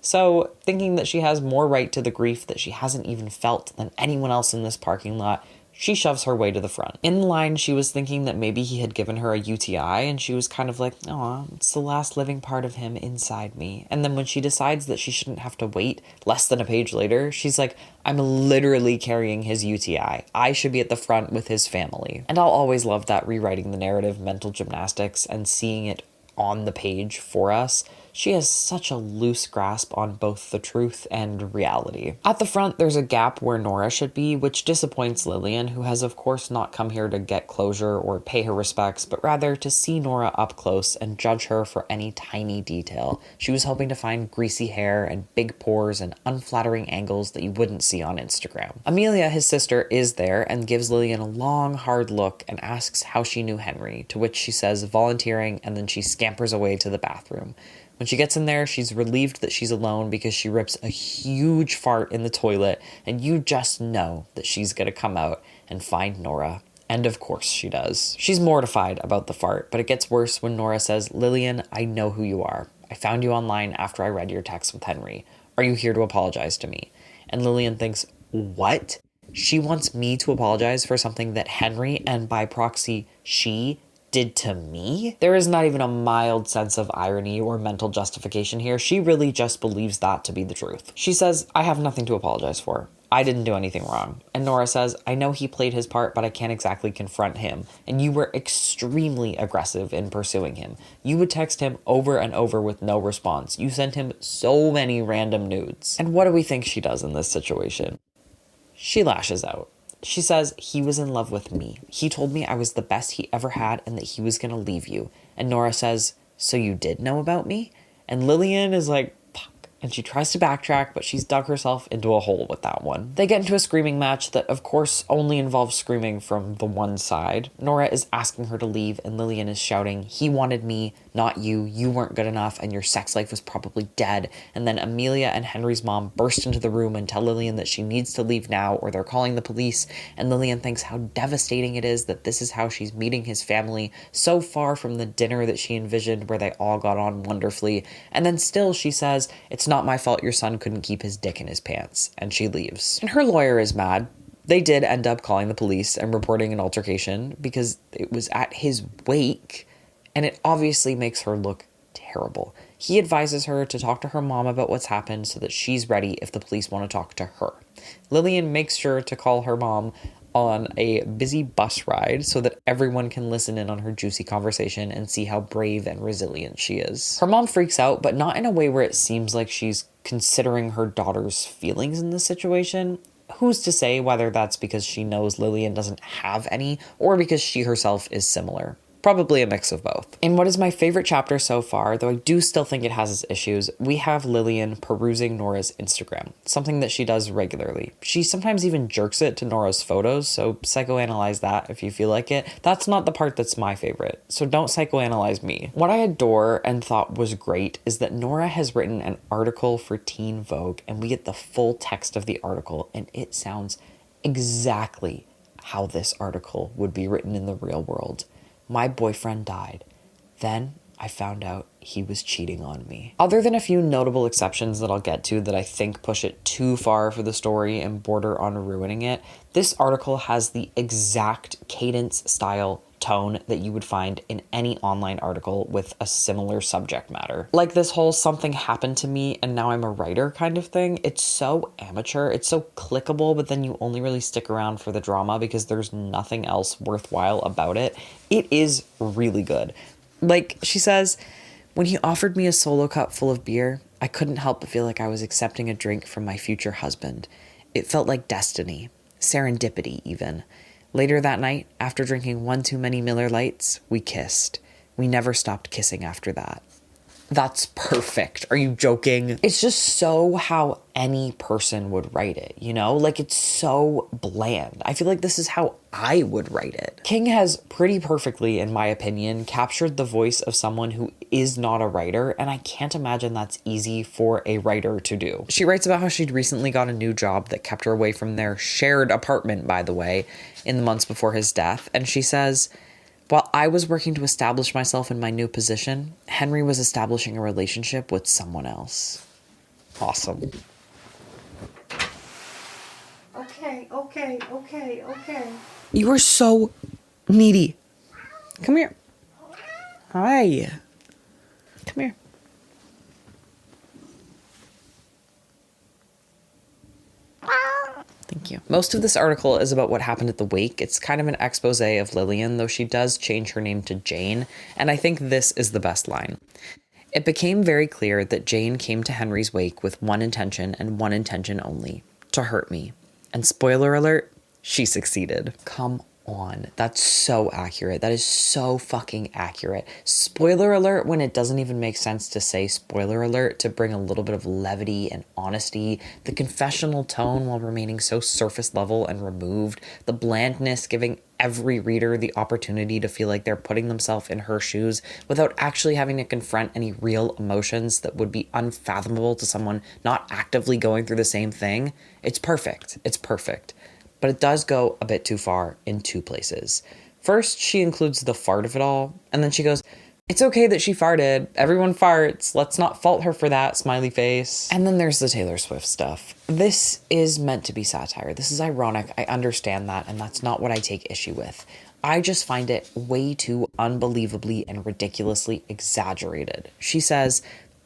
So, thinking that she has more right to the grief that she hasn't even felt than anyone else in this parking lot, she shoves her way to the front. In the line, she was thinking that maybe he had given her a UTI, and she was kind of like, "Aw, it's the last living part of him inside me." And then when she decides that she shouldn't have to wait less than a page later, she's like, "I'm literally carrying his UTI. I should be at the front with his family." And I'll always love that rewriting the narrative mental gymnastics and seeing it on the page for us. She has such a loose grasp on both the truth and reality. At the front, there's a gap where Nora should be, which disappoints Lillian, who has of course not come here to get closure or pay her respects, but rather to see Nora up close and judge her for any tiny detail. She was hoping to find greasy hair and big pores and unflattering angles that you wouldn't see on Instagram. Amelia, his sister, is there and gives Lillian a long, hard look and asks how she knew Henry, to which she says volunteering, and then she scampers away to the bathroom. When she gets in there, she's relieved that she's alone because she rips a huge fart in the toilet, and you just know that she's gonna come out and find Nora. And of course she does. She's mortified about the fart, but it gets worse when Nora says, "Lillian, I know who you are. I found you online after I read your text with Henry. Are you here to apologize to me?" And Lillian thinks, what? She wants me to apologize for something that Henry, and by proxy, she, did to me? There is not even a mild sense of irony or mental justification here. She really just believes that to be the truth. She says, "I have nothing to apologize for. I didn't do anything wrong." And Nora says, "I know he played his part, but I can't exactly confront him. And you were extremely aggressive in pursuing him. You would text him over and over with no response. You sent him so many random nudes." And what do we think she does in this situation? She lashes out. She says, "He was in love with me. He told me I was the best he ever had and that he was going to leave you." And Nora says, "So you did know about me?" And Lillian is like, fuck. And she tries to backtrack, but she's dug herself into a hole with that one. They get into a screaming match that, of course, only involves screaming from the one side. Nora is asking her to leave, and Lillian is shouting, "He wanted me, not you. You weren't good enough, and your sex life was probably dead." And then Amelia and Henry's mom burst into the room and tell Lillian that she needs to leave now or they're calling the police. And Lillian thinks how devastating it is that this is how she's meeting his family, so far from the dinner that she envisioned where they all got on wonderfully. And then still she says, "It's not my fault your son couldn't keep his dick in his pants." And she leaves. And her lawyer is mad. They did end up calling the police and reporting an altercation because it was at his wake. And it obviously makes her look terrible. He advises her to talk to her mom about what's happened so that she's ready if the police want to talk to her. Lillian makes sure to call her mom on a busy bus ride so that everyone can listen in on her juicy conversation and see how brave and resilient she is. Her mom freaks out, but not in a way where it seems like she's considering her daughter's feelings in this situation. Who's to say whether that's because she knows Lillian doesn't have any or because she herself is similar? Probably a mix of both. In what is my favorite chapter so far, though I do still think it has its issues, we have Lillian perusing Nora's Instagram, something that she does regularly. She sometimes even jerks it to Nora's photos, so psychoanalyze that if you feel like it. That's not the part that's my favorite, so don't psychoanalyze me. What I adore and thought was great is that Nora has written an article for Teen Vogue, and we get the full text of the article, and it sounds exactly how this article would be written in the real world. "My boyfriend died. Then I found out he was cheating on me." Other than a few notable exceptions that I'll get to that I think push it too far for the story and border on ruining it, this article has the exact cadence, style, tone that you would find in any online article with a similar subject matter. Like this whole "something happened to me and now I'm a writer" kind of thing. It's so amateur, it's so clickable, but then you only really stick around for the drama because there's nothing else worthwhile about it. It is really good. Like she says, "When he offered me a solo cup full of beer, I couldn't help but feel like I was accepting a drink from my future husband. It felt like destiny, serendipity even. Later that night, after drinking one too many Miller Lights, we kissed. We never stopped kissing after that." That's perfect. Are you joking? It's just so how any person would write it, you know? Like, it's so bland. I feel like this is how I would write it. King has pretty perfectly, in my opinion, captured the voice of someone who is not a writer, and I can't imagine that's easy for a writer to do. She writes about how she'd recently got a new job that kept her away from their shared apartment, by the way, in the months before his death, and she says, while I was working to establish myself in my new position, Henry was establishing a relationship with someone else. Awesome. Okay. You are so needy. Come here. Hi. Come here. Thank you. Most of this article is about what happened at the wake. It's kind of an expose of Lillian, though she does change her name to Jane, and I think this is the best line. It became very clear that Jane came to Henry's wake with one intention and one intention only, to hurt me. And spoiler alert, she succeeded. Come on. That's so accurate. That is so fucking accurate. Spoiler alert when it doesn't even make sense to say spoiler alert to bring a little bit of levity and honesty, the confessional tone while remaining so surface level and removed, the blandness giving every reader the opportunity to feel like they're putting themselves in her shoes without actually having to confront any real emotions that would be unfathomable to someone not actively going through the same thing. It's perfect. It's perfect. But it does go a bit too far in two places. First, she includes the fart of it all, and then she goes, it's okay that she farted. Everyone farts. Let's not fault her for that, smiley face. And then there's the Taylor Swift stuff. This is meant to be satire. This is ironic. I understand that, and that's not what I take issue with. I just find it way too unbelievably and ridiculously exaggerated. She says,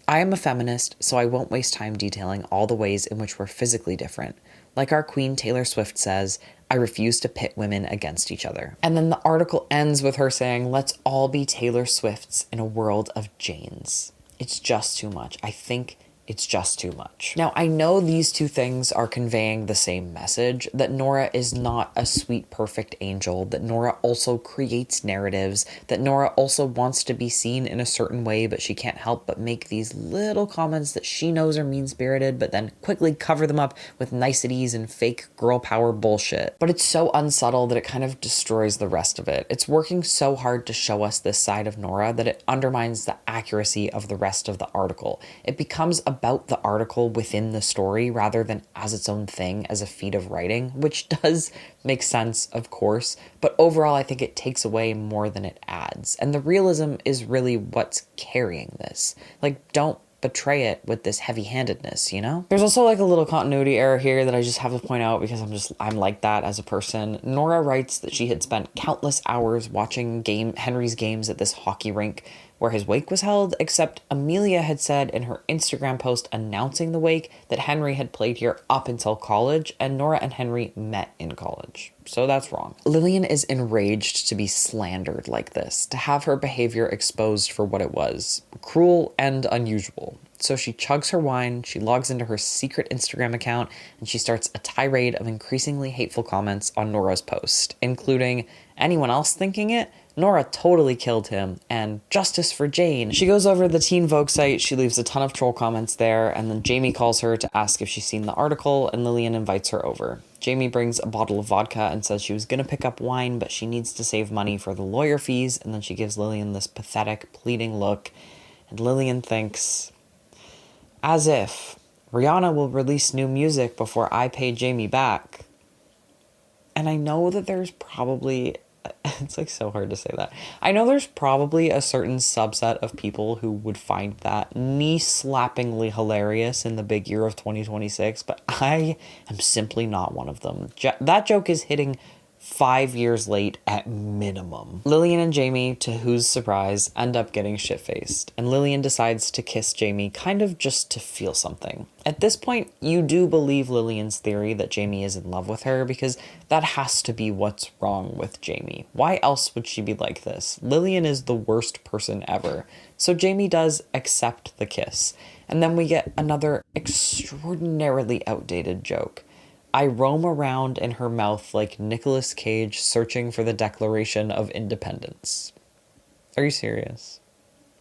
I am a feminist, so I won't waste time detailing all the ways in which we're physically different. Like our queen Taylor Swift says, I refuse to pit women against each other. And then the article ends with her saying, let's all be Taylor Swifts in a world of Janes. It's just too much. I think it's just too much. Now, I know these two things are conveying the same message, that Nora is not a sweet, perfect angel, that Nora also creates narratives, that Nora also wants to be seen in a certain way, but she can't help but make these little comments that she knows are mean-spirited, but then quickly cover them up with niceties and fake girl power bullshit. But it's so unsubtle that it kind of destroys the rest of it. It's working so hard to show us this side of Nora that it undermines the accuracy of the rest of the article. It becomes about the article within the story rather than as its own thing, as a feat of writing, which does make sense, of course, but overall I think it takes away more than it adds. And the realism is really what's carrying this. Like, don't betray it with this heavy-handedness, you know? There's also like a little continuity error here that I just have to point out because I'm like that as a person. Nora writes that she had spent countless hours watching Henry's games at this hockey rink where his wake was held, except Amelia had said in her Instagram post announcing the wake that Henry had played here up until college, and Nora and Henry met in college. So that's wrong. Lillian is enraged to be slandered like this, to have her behavior exposed for what it was, cruel and unusual. So she chugs her wine, she logs into her secret Instagram account, and she starts a tirade of increasingly hateful comments on Nora's post, including, anyone else thinking it? Nora totally killed him, and justice for Jane. She goes over to the Teen Vogue site, she leaves a ton of troll comments there, and then Jamie calls her to ask if she's seen the article, and Lillian invites her over. Jamie brings a bottle of vodka and says she was gonna pick up wine, but she needs to save money for the lawyer fees, and then she gives Lillian this pathetic, pleading look, and Lillian thinks, as if Rihanna will release new music before I pay Jamie back. And I know that there's probably, it's like so hard to say that. I know there's probably a certain subset of people who would find that knee-slappingly hilarious in the big year of 2026, but I am simply not one of them. That joke is hitting 5 years late at minimum. Lillian and Jamie, to whose surprise, end up getting shit-faced, and Lillian decides to kiss Jamie kind of just to feel something. At this point, you do believe Lillian's theory that Jamie is in love with her because that has to be what's wrong with Jamie. Why else would she be like this? Lillian is the worst person ever. So Jamie does accept the kiss. And then we get another extraordinarily outdated joke. I roam around in her mouth like Nicolas Cage searching for the Declaration of Independence. Are you serious?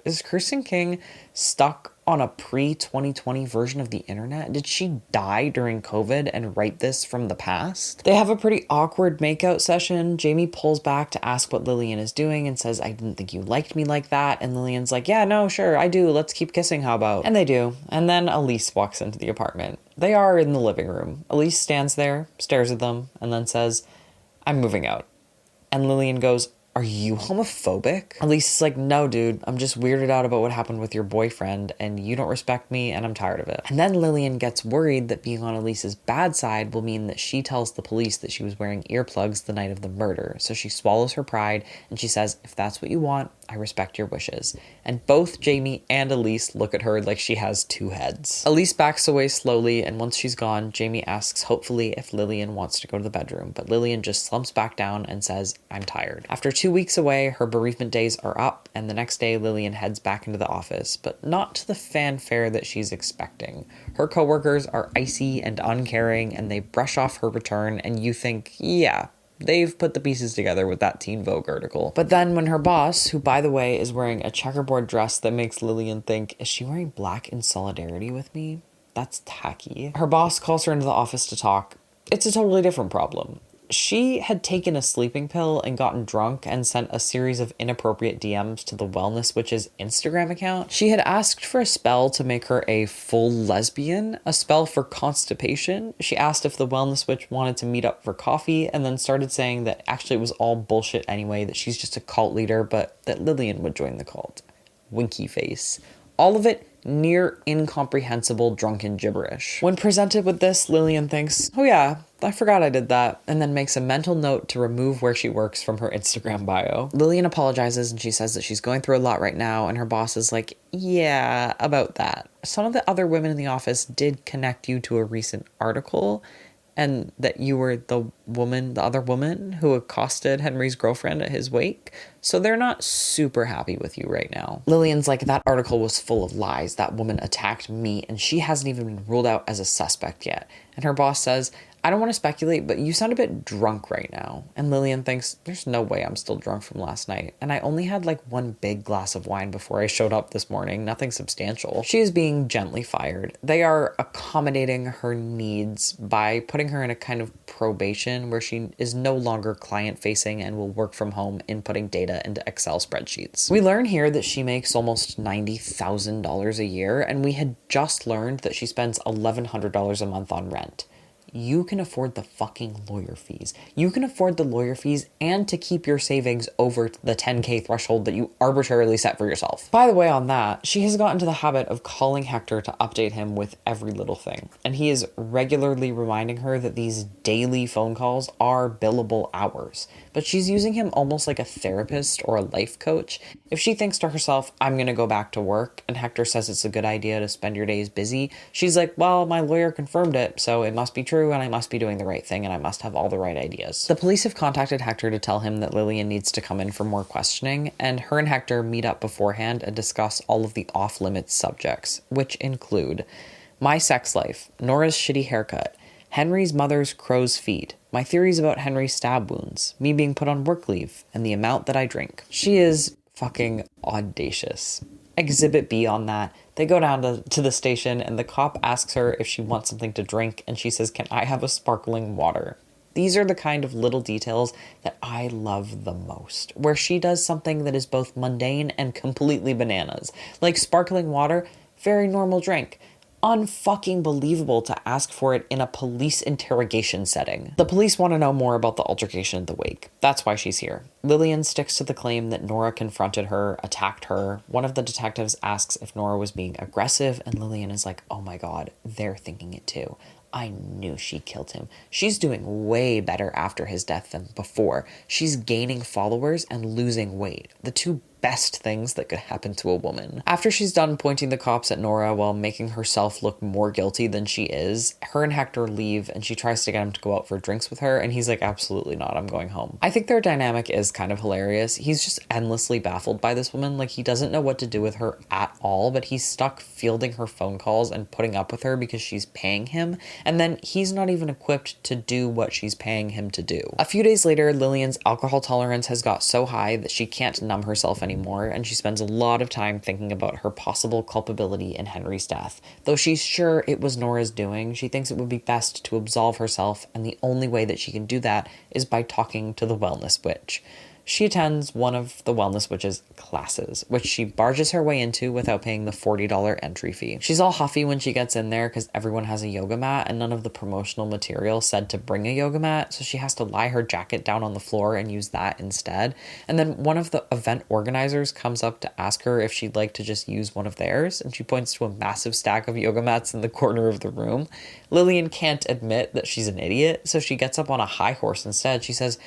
Is Kirsten King stuck on a pre-2020 version of the internet? Did she die during COVID and write this from the past? They have a pretty awkward makeout session. Jamie pulls back to ask what Lillian is doing and says, I didn't think you liked me like that. And Lillian's like, yeah, no, sure, I do. Let's keep kissing, how about? And they do. And then Elise walks into the apartment. They are in the living room. Elise stands there, stares at them, and then says, I'm moving out. And Lillian goes, are you homophobic? Elise is like, no, dude, I'm just weirded out about what happened with your boyfriend and you don't respect me and I'm tired of it. And then Lillian gets worried that being on Elise's bad side will mean that she tells the police that she was wearing earplugs the night of the murder. So she swallows her pride and she says, if that's what you want, I respect your wishes. And both Jamie and Elise look at her like she has two heads. Elise backs away slowly, and once she's gone, Jamie asks hopefully if Lillian wants to go to the bedroom, but Lillian just slumps back down and says, I'm tired. After 2 weeks away, her bereavement days are up, and the next day Lillian heads back into the office, but not to the fanfare that she's expecting. Her coworkers are icy and uncaring, and they brush off her return, and you think, yeah, they've put the pieces together with that Teen Vogue article. But then when her boss, who by the way is wearing a checkerboard dress that makes Lillian think, is she wearing black in solidarity with me? That's tacky. Her boss calls her into the office to talk. It's a totally different problem. She had taken a sleeping pill and gotten drunk and sent a series of inappropriate DMs to the Wellness Witch's Instagram account. She had asked for a spell to make her a full lesbian, a spell for constipation. She asked if the Wellness Witch wanted to meet up for coffee, and then started saying that actually it was all bullshit anyway, that she's just a cult leader, but that Lillian would join the cult. Winky face. All of it near incomprehensible drunken gibberish. When presented with this, Lillian thinks, oh yeah, I forgot I did that, and then makes a mental note to remove where she works from her Instagram bio. Lillian apologizes and she says that she's going through a lot right now, and her boss is like, yeah, about that. Some of the other women in the office did connect you to a recent article, and that you were the other woman who accosted Henry's girlfriend at his wake. So they're not super happy with you right now. Lillian's like, that article was full of lies. That woman attacked me and she hasn't even been ruled out as a suspect yet. And her boss says, I don't want to speculate, but you sound a bit drunk right now. And Lillian thinks, there's no way I'm still drunk from last night. And I only had like one big glass of wine before I showed up this morning, nothing substantial. She is being gently fired. They are accommodating her needs by putting her in a kind of probation where she is no longer client facing and will work from home inputting data into Excel spreadsheets. We learn here that she makes almost $90,000 a year, and we had just learned that she spends $1,100 a month on rent. You can afford the fucking lawyer fees. You can afford the lawyer fees and to keep your savings over the 10K threshold that you arbitrarily set for yourself. By the way, on that, she has gotten to the habit of calling Hector to update him with every little thing. And he is regularly reminding her that these daily phone calls are billable hours. But she's using him almost like a therapist or a life coach. If she thinks to herself, I'm gonna go back to work, and Hector says it's a good idea to spend your days busy, she's like, well, my lawyer confirmed it, so it must be true, and I must be doing the right thing, and I must have all the right ideas. The police have contacted Hector to tell him that Lillian needs to come in for more questioning, and her and Hector meet up beforehand and discuss all of the off-limits subjects, which include my sex life, Nora's shitty haircut, Henry's mother's crow's feet, my theories about Henry's stab wounds, me being put on work leave, and the amount that I drink. She is fucking audacious. Exhibit B on that. They go down to the station and the cop asks her if she wants something to drink, and she says, can I have a sparkling water? These are the kind of little details that I love the most, where she does something that is both mundane and completely bananas. Like sparkling water, very normal drink. Unfucking believable to ask for it in a police interrogation setting. The police want to know more about the altercation at the wake. That's why she's here. Lillian sticks to the claim that Nora confronted her, attacked her. One of the detectives asks if Nora was being aggressive, and Lillian is like, oh my god, they're thinking it too. I knew she killed him. She's doing way better after his death than before. She's gaining followers and losing weight. The two best things that could happen to a woman. After she's done pointing the cops at Nora while making herself look more guilty than she is, her and Hector leave and she tries to get him to go out for drinks with her, and he's like, absolutely not, I'm going home. I think their dynamic is kind of hilarious. He's just endlessly baffled by this woman. Like, he doesn't know what to do with her at all, but he's stuck fielding her phone calls and putting up with her because she's paying him, and then he's not even equipped to do what she's paying him to do. A few days later, Lillian's alcohol tolerance has got so high that she can't numb herself anymore, anymore, and she spends a lot of time thinking about her possible culpability in Henry's death. Though she's sure it was Nora's doing, she thinks it would be best to absolve herself, and the only way that she can do that is by talking to the wellness witch. She attends one of the wellness witch's classes, which she barges her way into without paying the $40 entry fee. She's all huffy when she gets in there because everyone has a yoga mat and none of the promotional material said to bring a yoga mat, so she has to lie her jacket down on the floor and use that instead. And then one of the event organizers comes up to ask her if she'd like to just use one of theirs, and she points to a massive stack of yoga mats in the corner of the room. Lillian can't admit that she's an idiot, so she gets up on a high horse instead. She says,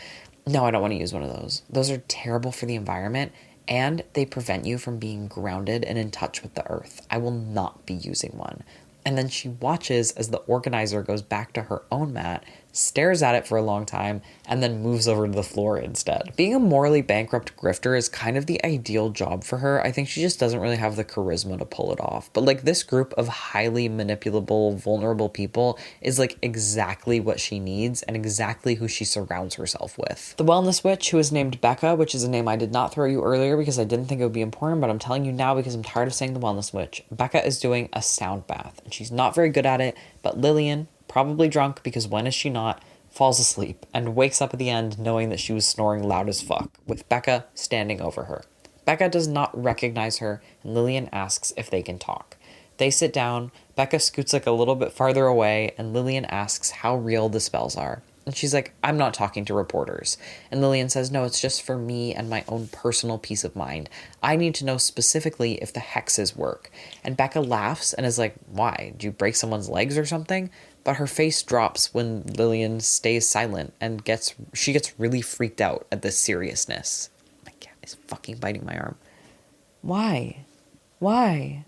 "No, I don't want to use one of those. Those are terrible for the environment, and they prevent you from being grounded and in touch with the earth. I will not be using one." And then she watches as the organizer goes back to her own mat, stares at it for a long time, and then moves over to the floor instead. Being a morally bankrupt grifter is kind of the ideal job for her. I think she just doesn't really have the charisma to pull it off. But like, this group of highly manipulable, vulnerable people is like exactly what she needs and exactly who she surrounds herself with. The wellness witch, who is named Becca, which is a name I did not throw you earlier because I didn't think it would be important, but I'm telling you now because I'm tired of saying the wellness witch. Becca is doing a sound bath, and she's not very good at it, but Lillian, probably drunk because when is she not, falls asleep and wakes up at the end knowing that she was snoring loud as fuck, with Becca standing over her. Becca does not recognize her, and Lillian asks if they can talk. They sit down, Becca scoots like a little bit farther away, and Lillian asks how real the spells are. And she's like, "I'm not talking to reporters." And Lillian says, "No, it's just for me and my own personal peace of mind. I need to know specifically if the hexes work." And Becca laughs and is like, "Why? Do you break someone's legs or something?" But her face drops when Lillian stays silent and she gets really freaked out at this seriousness. My cat is fucking biting my arm. Why? Why?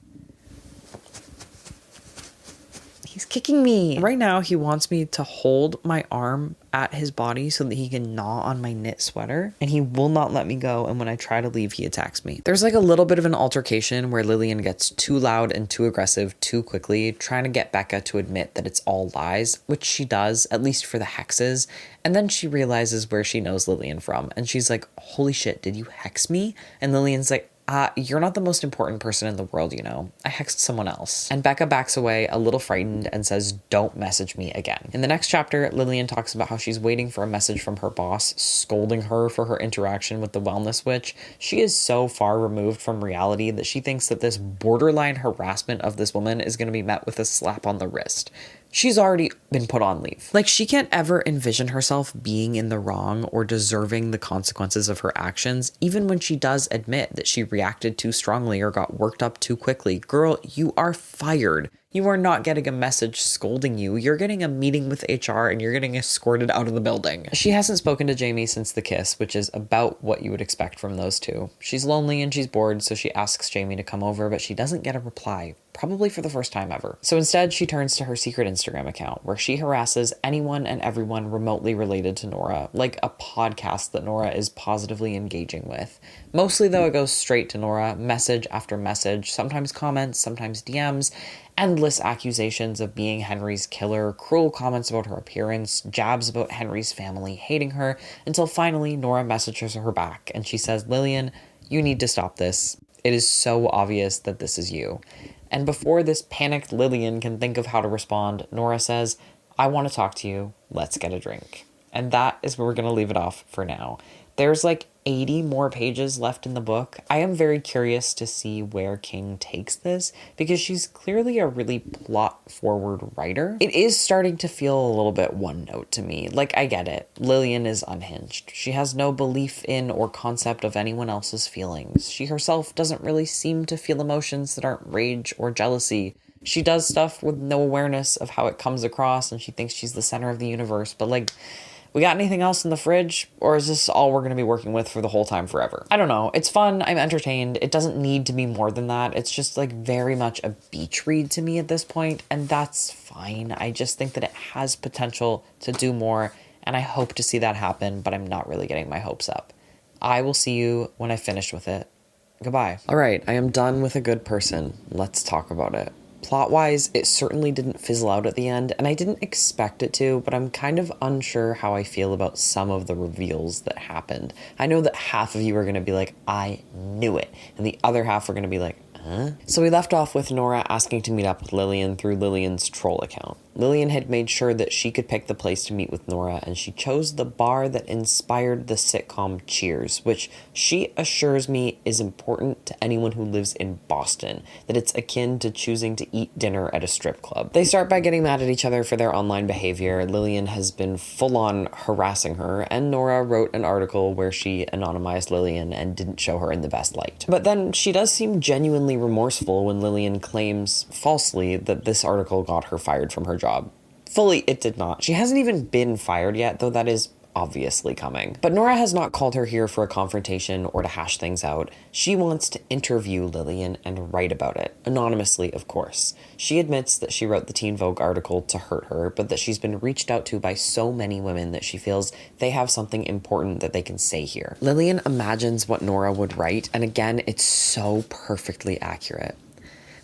He's kicking me. Right now, he wants me to hold my arm at his body so that he can gnaw on my knit sweater, and he will not let me go, and when I try to leave, he attacks me. There's like a little bit of an altercation where Lillian gets too loud and too aggressive too quickly, trying to get Becca to admit that it's all lies, which she does, at least for the hexes, and then she realizes where she knows Lillian from, and she's like, "Holy shit, did you hex me?" And Lillian's like, "You're not the most important person in the world, you know. I hexed someone else." And Becca backs away a little frightened and says, "Don't message me again." In the next chapter, Lillian talks about how she's waiting for a message from her boss, scolding her for her interaction with the wellness witch. She is so far removed from reality that she thinks that this borderline harassment of this woman is going to be met with a slap on the wrist. She's already been put on leave. Like, she can't ever envision herself being in the wrong or deserving the consequences of her actions, even when she does admit that she reacted too strongly or got worked up too quickly. Girl, you are fired. You are not getting a message scolding you. You're getting a meeting with HR and you're getting escorted out of the building. She hasn't spoken to Jamie since the kiss, which is about what you would expect from those two. She's lonely and she's bored, so she asks Jamie to come over, but she doesn't get a reply, probably for the first time ever. So instead, she turns to her secret Instagram account, where she harasses anyone and everyone remotely related to Nora, like a podcast that Nora is positively engaging with. Mostly, though, it goes straight to Nora, message after message, sometimes comments, sometimes DMs, endless accusations of being Henry's killer, cruel comments about her appearance, jabs about Henry's family hating her, until finally Nora messages her back, and she says, "Lillian, you need to stop this. It is so obvious that this is you." And before this panicked Lillian can think of how to respond, Nora says, "I want to talk to you. Let's get a drink." And that is where we're going to leave it off for now. There's like 80 more pages left in the book. I am very curious to see where King takes this because she's clearly a really plot-forward writer. It is starting to feel a little bit one-note to me. Like, I get it. Lillian is unhinged. She has no belief in or concept of anyone else's feelings. She herself doesn't really seem to feel emotions that aren't rage or jealousy. She does stuff with no awareness of how it comes across, and she thinks she's the center of the universe. But, like, we got anything else in the fridge? Or is this all we're going to be working with for the whole time forever? I don't know. It's fun. I'm entertained. It doesn't need to be more than that. It's just like very much a beach read to me at this point, and that's fine. I just think that it has potential to do more, and I hope to see that happen, but I'm not really getting my hopes up. I will see you when I finish with it. Goodbye. All right, I am done with A Good Person. Let's talk about it. Plot-wise, it certainly didn't fizzle out at the end, and I didn't expect it to, but I'm kind of unsure how I feel about some of the reveals that happened. I know that half of you are going to be like, I knew it, and the other half are going to be like, huh? So we left off with Nora asking to meet up with Lillian through Lillian's troll account. Lillian had made sure that she could pick the place to meet with Nora, and she chose the bar that inspired the sitcom Cheers, which she assures me is important to anyone who lives in Boston, that it's akin to choosing to eat dinner at a strip club. They start by getting mad at each other for their online behavior. Lillian has been full-on harassing her, and Nora wrote an article where she anonymized Lillian and didn't show her in the best light. But then she does seem genuinely remorseful when Lillian claims, falsely, that this article got her fired from her job. Fully, it did not. She hasn't even been fired yet, though that is obviously coming. But Nora has not called her here for a confrontation or to hash things out. She wants to interview Lillian and write about it. Anonymously, of course. She admits that she wrote the Teen Vogue article to hurt her, but that she's been reached out to by so many women that she feels they have something important that they can say here. Lillian imagines what Nora would write, and again, it's so perfectly accurate.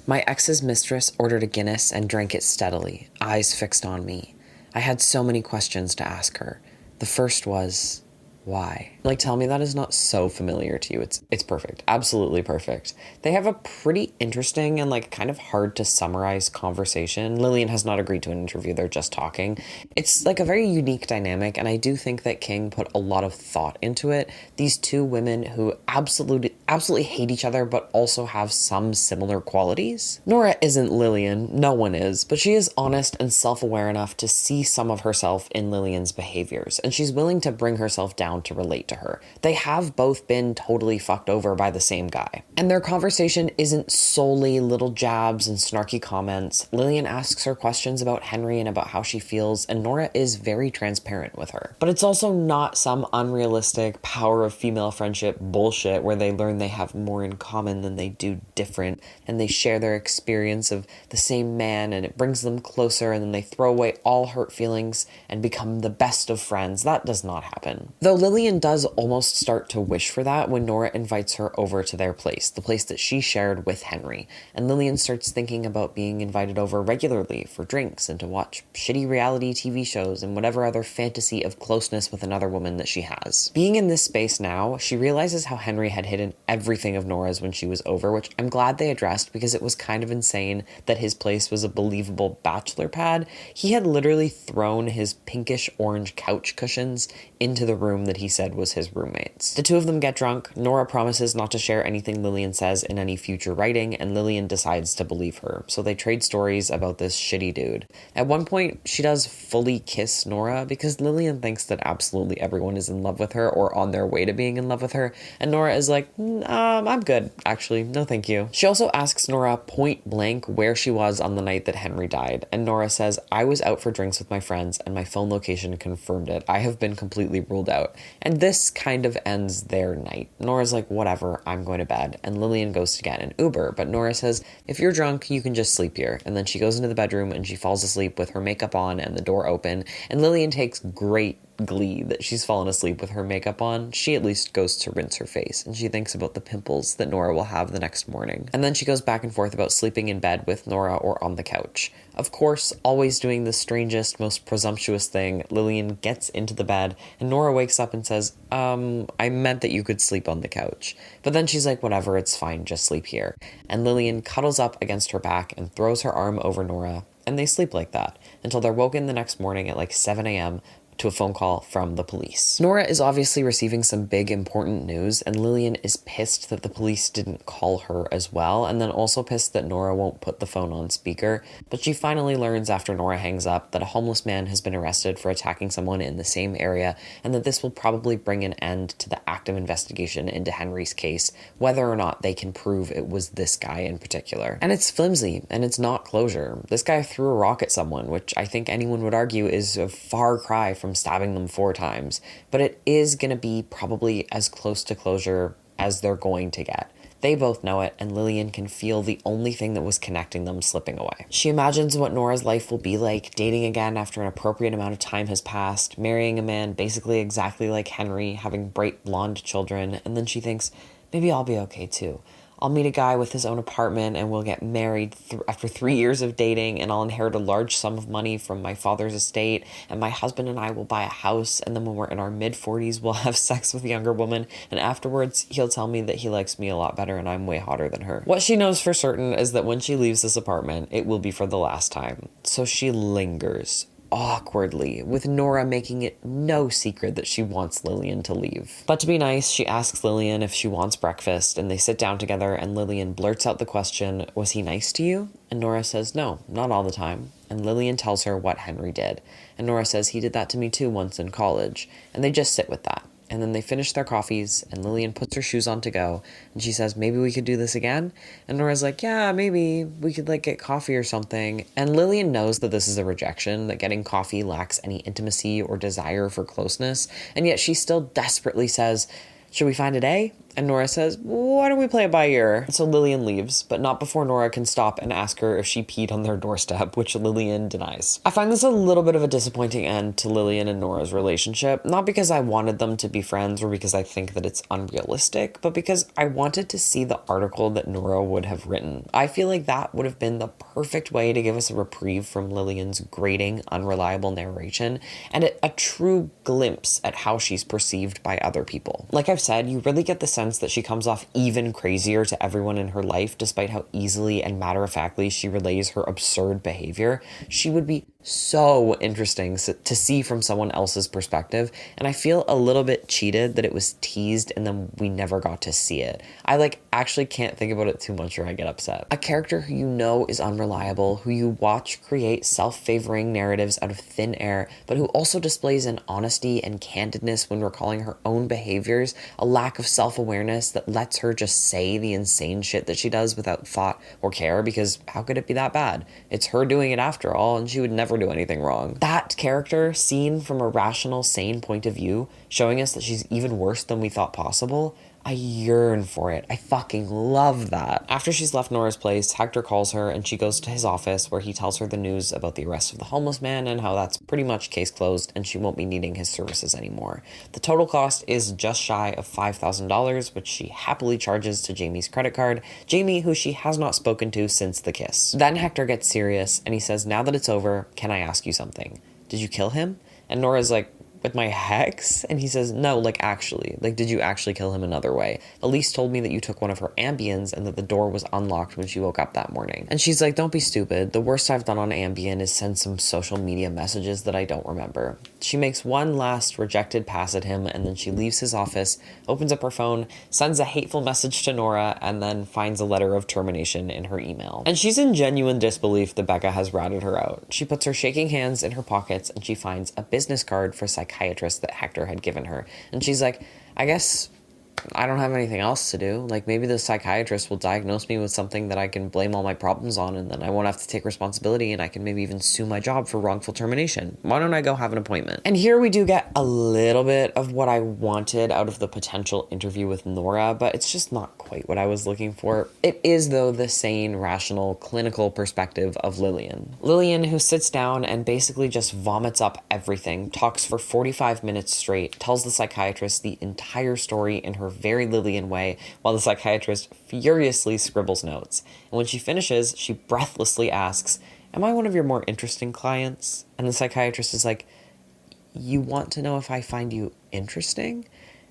My ex's mistress ordered a Guinness and drank it steadily, eyes fixed on me. I had so many questions to ask her. The first was, why? Like, tell me that is not so familiar to you. It's perfect. Absolutely perfect. They have a pretty interesting and like kind of hard to summarize conversation. Lillian has not agreed to an interview. They're just talking. It's like a very unique dynamic, and I do think that King put a lot of thought into it. These two women who absolutely hate each other, but also have some similar qualities. Nora isn't Lillian. No one is, but she is honest and self-aware enough to see some of herself in Lillian's behaviors, and she's willing to bring herself down to relate to her. They have both been totally fucked over by the same guy. And their conversation isn't solely little jabs and snarky comments. Lillian asks her questions about Henry and about how she feels, and Nora is very transparent with her. But it's also not some unrealistic power of female friendship bullshit where they learn they have more in common than they do different, and they share their experience of the same man and it brings them closer, and then they throw away all hurt feelings and become the best of friends. That does not happen. Though Lillian does almost start to wish for that when Nora invites her over to their place, the place that she shared with Henry, and Lillian starts thinking about being invited over regularly for drinks and to watch shitty reality TV shows and whatever other fantasy of closeness with another woman that she has. Being in this space now, she realizes how Henry had hidden everything of Nora's when she was over, which I'm glad they addressed because it was kind of insane that his place was a believable bachelor pad. He had literally thrown his pinkish orange couch cushions into the room that he said was his roommate's. The two of them get drunk. Nora promises not to share anything Lillian says in any future writing, and Lillian decides to believe her. So they trade stories about this shitty dude. At one point, she does fully kiss Nora because Lillian thinks that absolutely everyone is in love with her or on their way to being in love with her, and Nora is like, I'm good, actually. No, thank you. She also asks Nora point blank where she was on the night that Henry died, and Nora says, I was out for drinks with my friends, and my phone location confirmed it. I have been completely ruled out. And this kind of ends their night. Nora's like, whatever, I'm going to bed. And Lillian goes to get an Uber, but Nora says, if you're drunk, you can just sleep here. And then she goes into the bedroom and she falls asleep with her makeup on and the door open. And Lillian takes great glee that she's fallen asleep with her makeup on. She at least goes to rinse her face, and she thinks about the pimples that Nora will have the next morning. And then she goes back and forth about sleeping in bed with Nora or on the couch. Of course, always doing the strangest, most presumptuous thing, Lillian gets into the bed, and Nora wakes up and says, I meant that you could sleep on the couch. But then she's like, whatever, it's fine, just sleep here. And Lillian cuddles up against her back and throws her arm over Nora, and they sleep like that until they're woken the next morning at like 7 a.m. to a phone call from the police. Nora is obviously receiving some big important news, and Lillian is pissed that the police didn't call her as well, and then also pissed that Nora won't put the phone on speaker. But she finally learns after Nora hangs up that a homeless man has been arrested for attacking someone in the same area, and that this will probably bring an end to the active investigation into Henry's case, whether or not they can prove it was this guy in particular. And it's flimsy, and it's not closure. This guy threw a rock at someone, which I think anyone would argue is a far cry from stabbing them 4 times, but it is going to be probably as close to closure as they're going to get. They both know it, and Lillian can feel the only thing that was connecting them slipping away. She imagines what Nora's life will be like, dating again after an appropriate amount of time has passed, marrying a man basically exactly like Henry, having bright blonde children, and then she thinks, maybe I'll be okay too. I'll meet a guy with his own apartment and we'll get married after 3 years of dating, and I'll inherit a large sum of money from my father's estate, and my husband and I will buy a house, and then when we're in our mid-40s, we'll have sex with a younger woman, and afterwards, he'll tell me that he likes me a lot better and I'm way hotter than her. What she knows for certain is that when she leaves this apartment, it will be for the last time. So she lingers awkwardly, with Nora making it no secret that she wants Lillian to leave. But to be nice, she asks Lillian if she wants breakfast, and they sit down together, and Lillian blurts out the question, "Was he nice to you?" And Nora says, "No, not all the time." And Lillian tells her what Henry did. And Nora says, "He did that to me too once in college." And they just sit with that. And then they finish their coffees, and Lillian puts her shoes on to go, and she says, "Maybe we could do this again?" And Nora's like, "Yeah, maybe we could get coffee or something." And Lillian knows that this is a rejection, that getting coffee lacks any intimacy or desire for closeness, and yet she still desperately says, "Should we find a day?" And Nora says, "Why don't we play it by ear?" So Lillian leaves, but not before Nora can stop and ask her if she peed on their doorstep, which Lillian denies. I find this a little bit of a disappointing end to Lillian and Nora's relationship, not because I wanted them to be friends or because I think that it's unrealistic, but because I wanted to see the article that Nora would have written. I feel like that would have been the perfect way to give us a reprieve from Lillian's grating, unreliable narration, and a true glimpse at how she's perceived by other people. Like I've said, you really get the sense that she comes off even crazier to everyone in her life, despite how easily and matter-of-factly she relays her absurd behavior. She would be so interesting to see from someone else's perspective, and I feel a little bit cheated that it was teased and then we never got to see it. I actually can't think about it too much or I get upset. A character who you know is unreliable, who you watch create self-favoring narratives out of thin air, but who also displays an honesty and candidness when recalling her own behaviors, a lack of self-awareness that lets her just say the insane shit that she does without thought or care, because how could it be that bad? It's her doing it after all, and she would never do anything wrong. That character, seen from a rational, sane point of view, showing us that she's even worse than we thought possible, I yearn for it. I fucking love that. After she's left Nora's place, Hector calls her and she goes to his office where he tells her the news about the arrest of the homeless man and how that's pretty much case closed and she won't be needing his services anymore. The total cost is just shy of $5,000, which she happily charges to Jamie's credit card, Jamie, who she has not spoken to since the kiss. Then Hector gets serious and he says, "Now that it's over, can I ask you something? Did you kill him?" And Nora's like, "With my hex?" And he says, "No, actually. Did you actually kill him another way? Elise told me that you took one of her Ambiens and that the door was unlocked when she woke up that morning." And she's like, "Don't be stupid. The worst I've done on Ambien is send some social media messages that I don't remember." She makes one last rejected pass at him, and then she leaves his office, opens up her phone, sends a hateful message to Nora, and then finds a letter of termination in her email. And she's in genuine disbelief that Becca has ratted her out. She puts her shaking hands in her pockets, and she finds a business card for psychiatrist that Hector had given her. And she's like, "I guess I don't have anything else to do. Maybe the psychiatrist will diagnose me with something that I can blame all my problems on, and then I won't have to take responsibility, and I can maybe even sue my job for wrongful termination. Why don't I go have an appointment?" And here we do get a little bit of what I wanted out of the potential interview with Nora, but it's just not quite what I was looking for. It is, though, the sane, rational, clinical perspective of Lillian. Lillian, who sits down and basically just vomits up everything, talks for 45 minutes straight, tells the psychiatrist the entire story in her very Lillian way, while the psychiatrist furiously scribbles notes. And when she finishes, she breathlessly asks, "Am I one of your more interesting clients?" And the psychiatrist is like, "You want to know if I find you interesting?"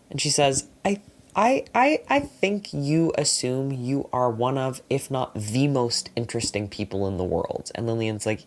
And she says, I think you assume you are one of, if not the most interesting people in the world." And Lillian's like,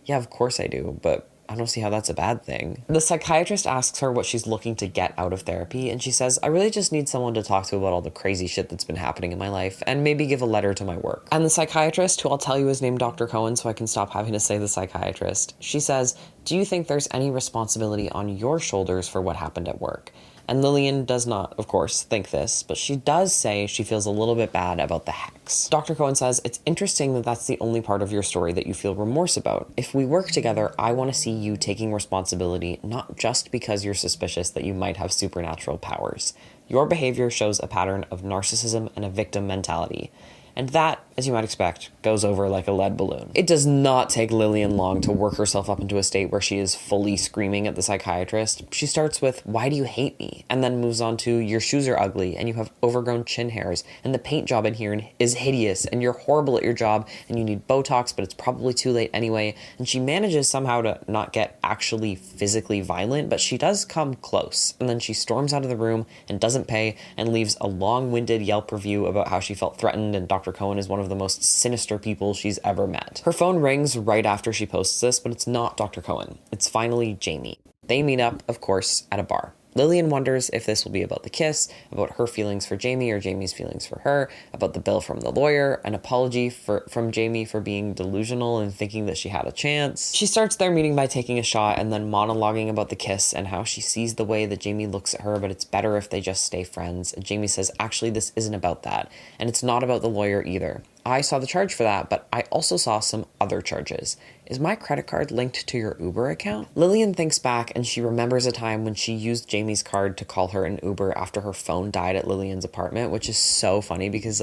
"Yeah, of course I do, but I don't see how that's a bad thing." The psychiatrist asks her what she's looking to get out of therapy, and she says, "I really just need someone to talk to about all the crazy shit that's been happening in my life, and maybe give a letter to my work." And the psychiatrist, who I'll tell you is named Dr. Cohen so I can stop having to say the psychiatrist, she says, "Do you think there's any responsibility on your shoulders for what happened at work?" And Lillian does not, of course, think this, but she does say she feels a little bit bad about the hex. Dr. Cohen says, "It's interesting that that's the only part of your story that you feel remorse about. If we work together, I want to see you taking responsibility, not just because you're suspicious that you might have supernatural powers. Your behavior shows a pattern of narcissism and a victim mentality. And that as you might expect, goes over like a lead balloon. It does not take Lillian long to work herself up into a state where she is fully screaming at the psychiatrist. She starts with, "Why do you hate me?" and then moves on to, "Your shoes are ugly, and you have overgrown chin hairs, and the paint job in here is hideous, and you're horrible at your job, and you need Botox, but it's probably too late anyway." And she manages somehow to not get actually physically violent, but she does come close. And then she storms out of the room and doesn't pay and leaves a long-winded Yelp review about how she felt threatened and Dr. Cohen is one of the most sinister people she's ever met. Her phone rings right after she posts this, but it's not Dr. Cohen. It's finally Jamie. They meet up, of course, at a bar. Lillian wonders if this will be about the kiss, about her feelings for Jamie or Jamie's feelings for her, about the bill from the lawyer, an apology from Jamie for being delusional and thinking that she had a chance. She starts their meeting by taking a shot and then monologuing about the kiss and how she sees the way that Jamie looks at her, but it's better if they just stay friends. And Jamie says, "Actually, this isn't about that. And it's not about the lawyer either. I saw the charge for that, but I also saw some other charges. Is my credit card linked to your Uber account?" Lillian thinks back and she remembers a time when she used Jamie's card to call her an Uber after her phone died at Lillian's apartment, which is so funny because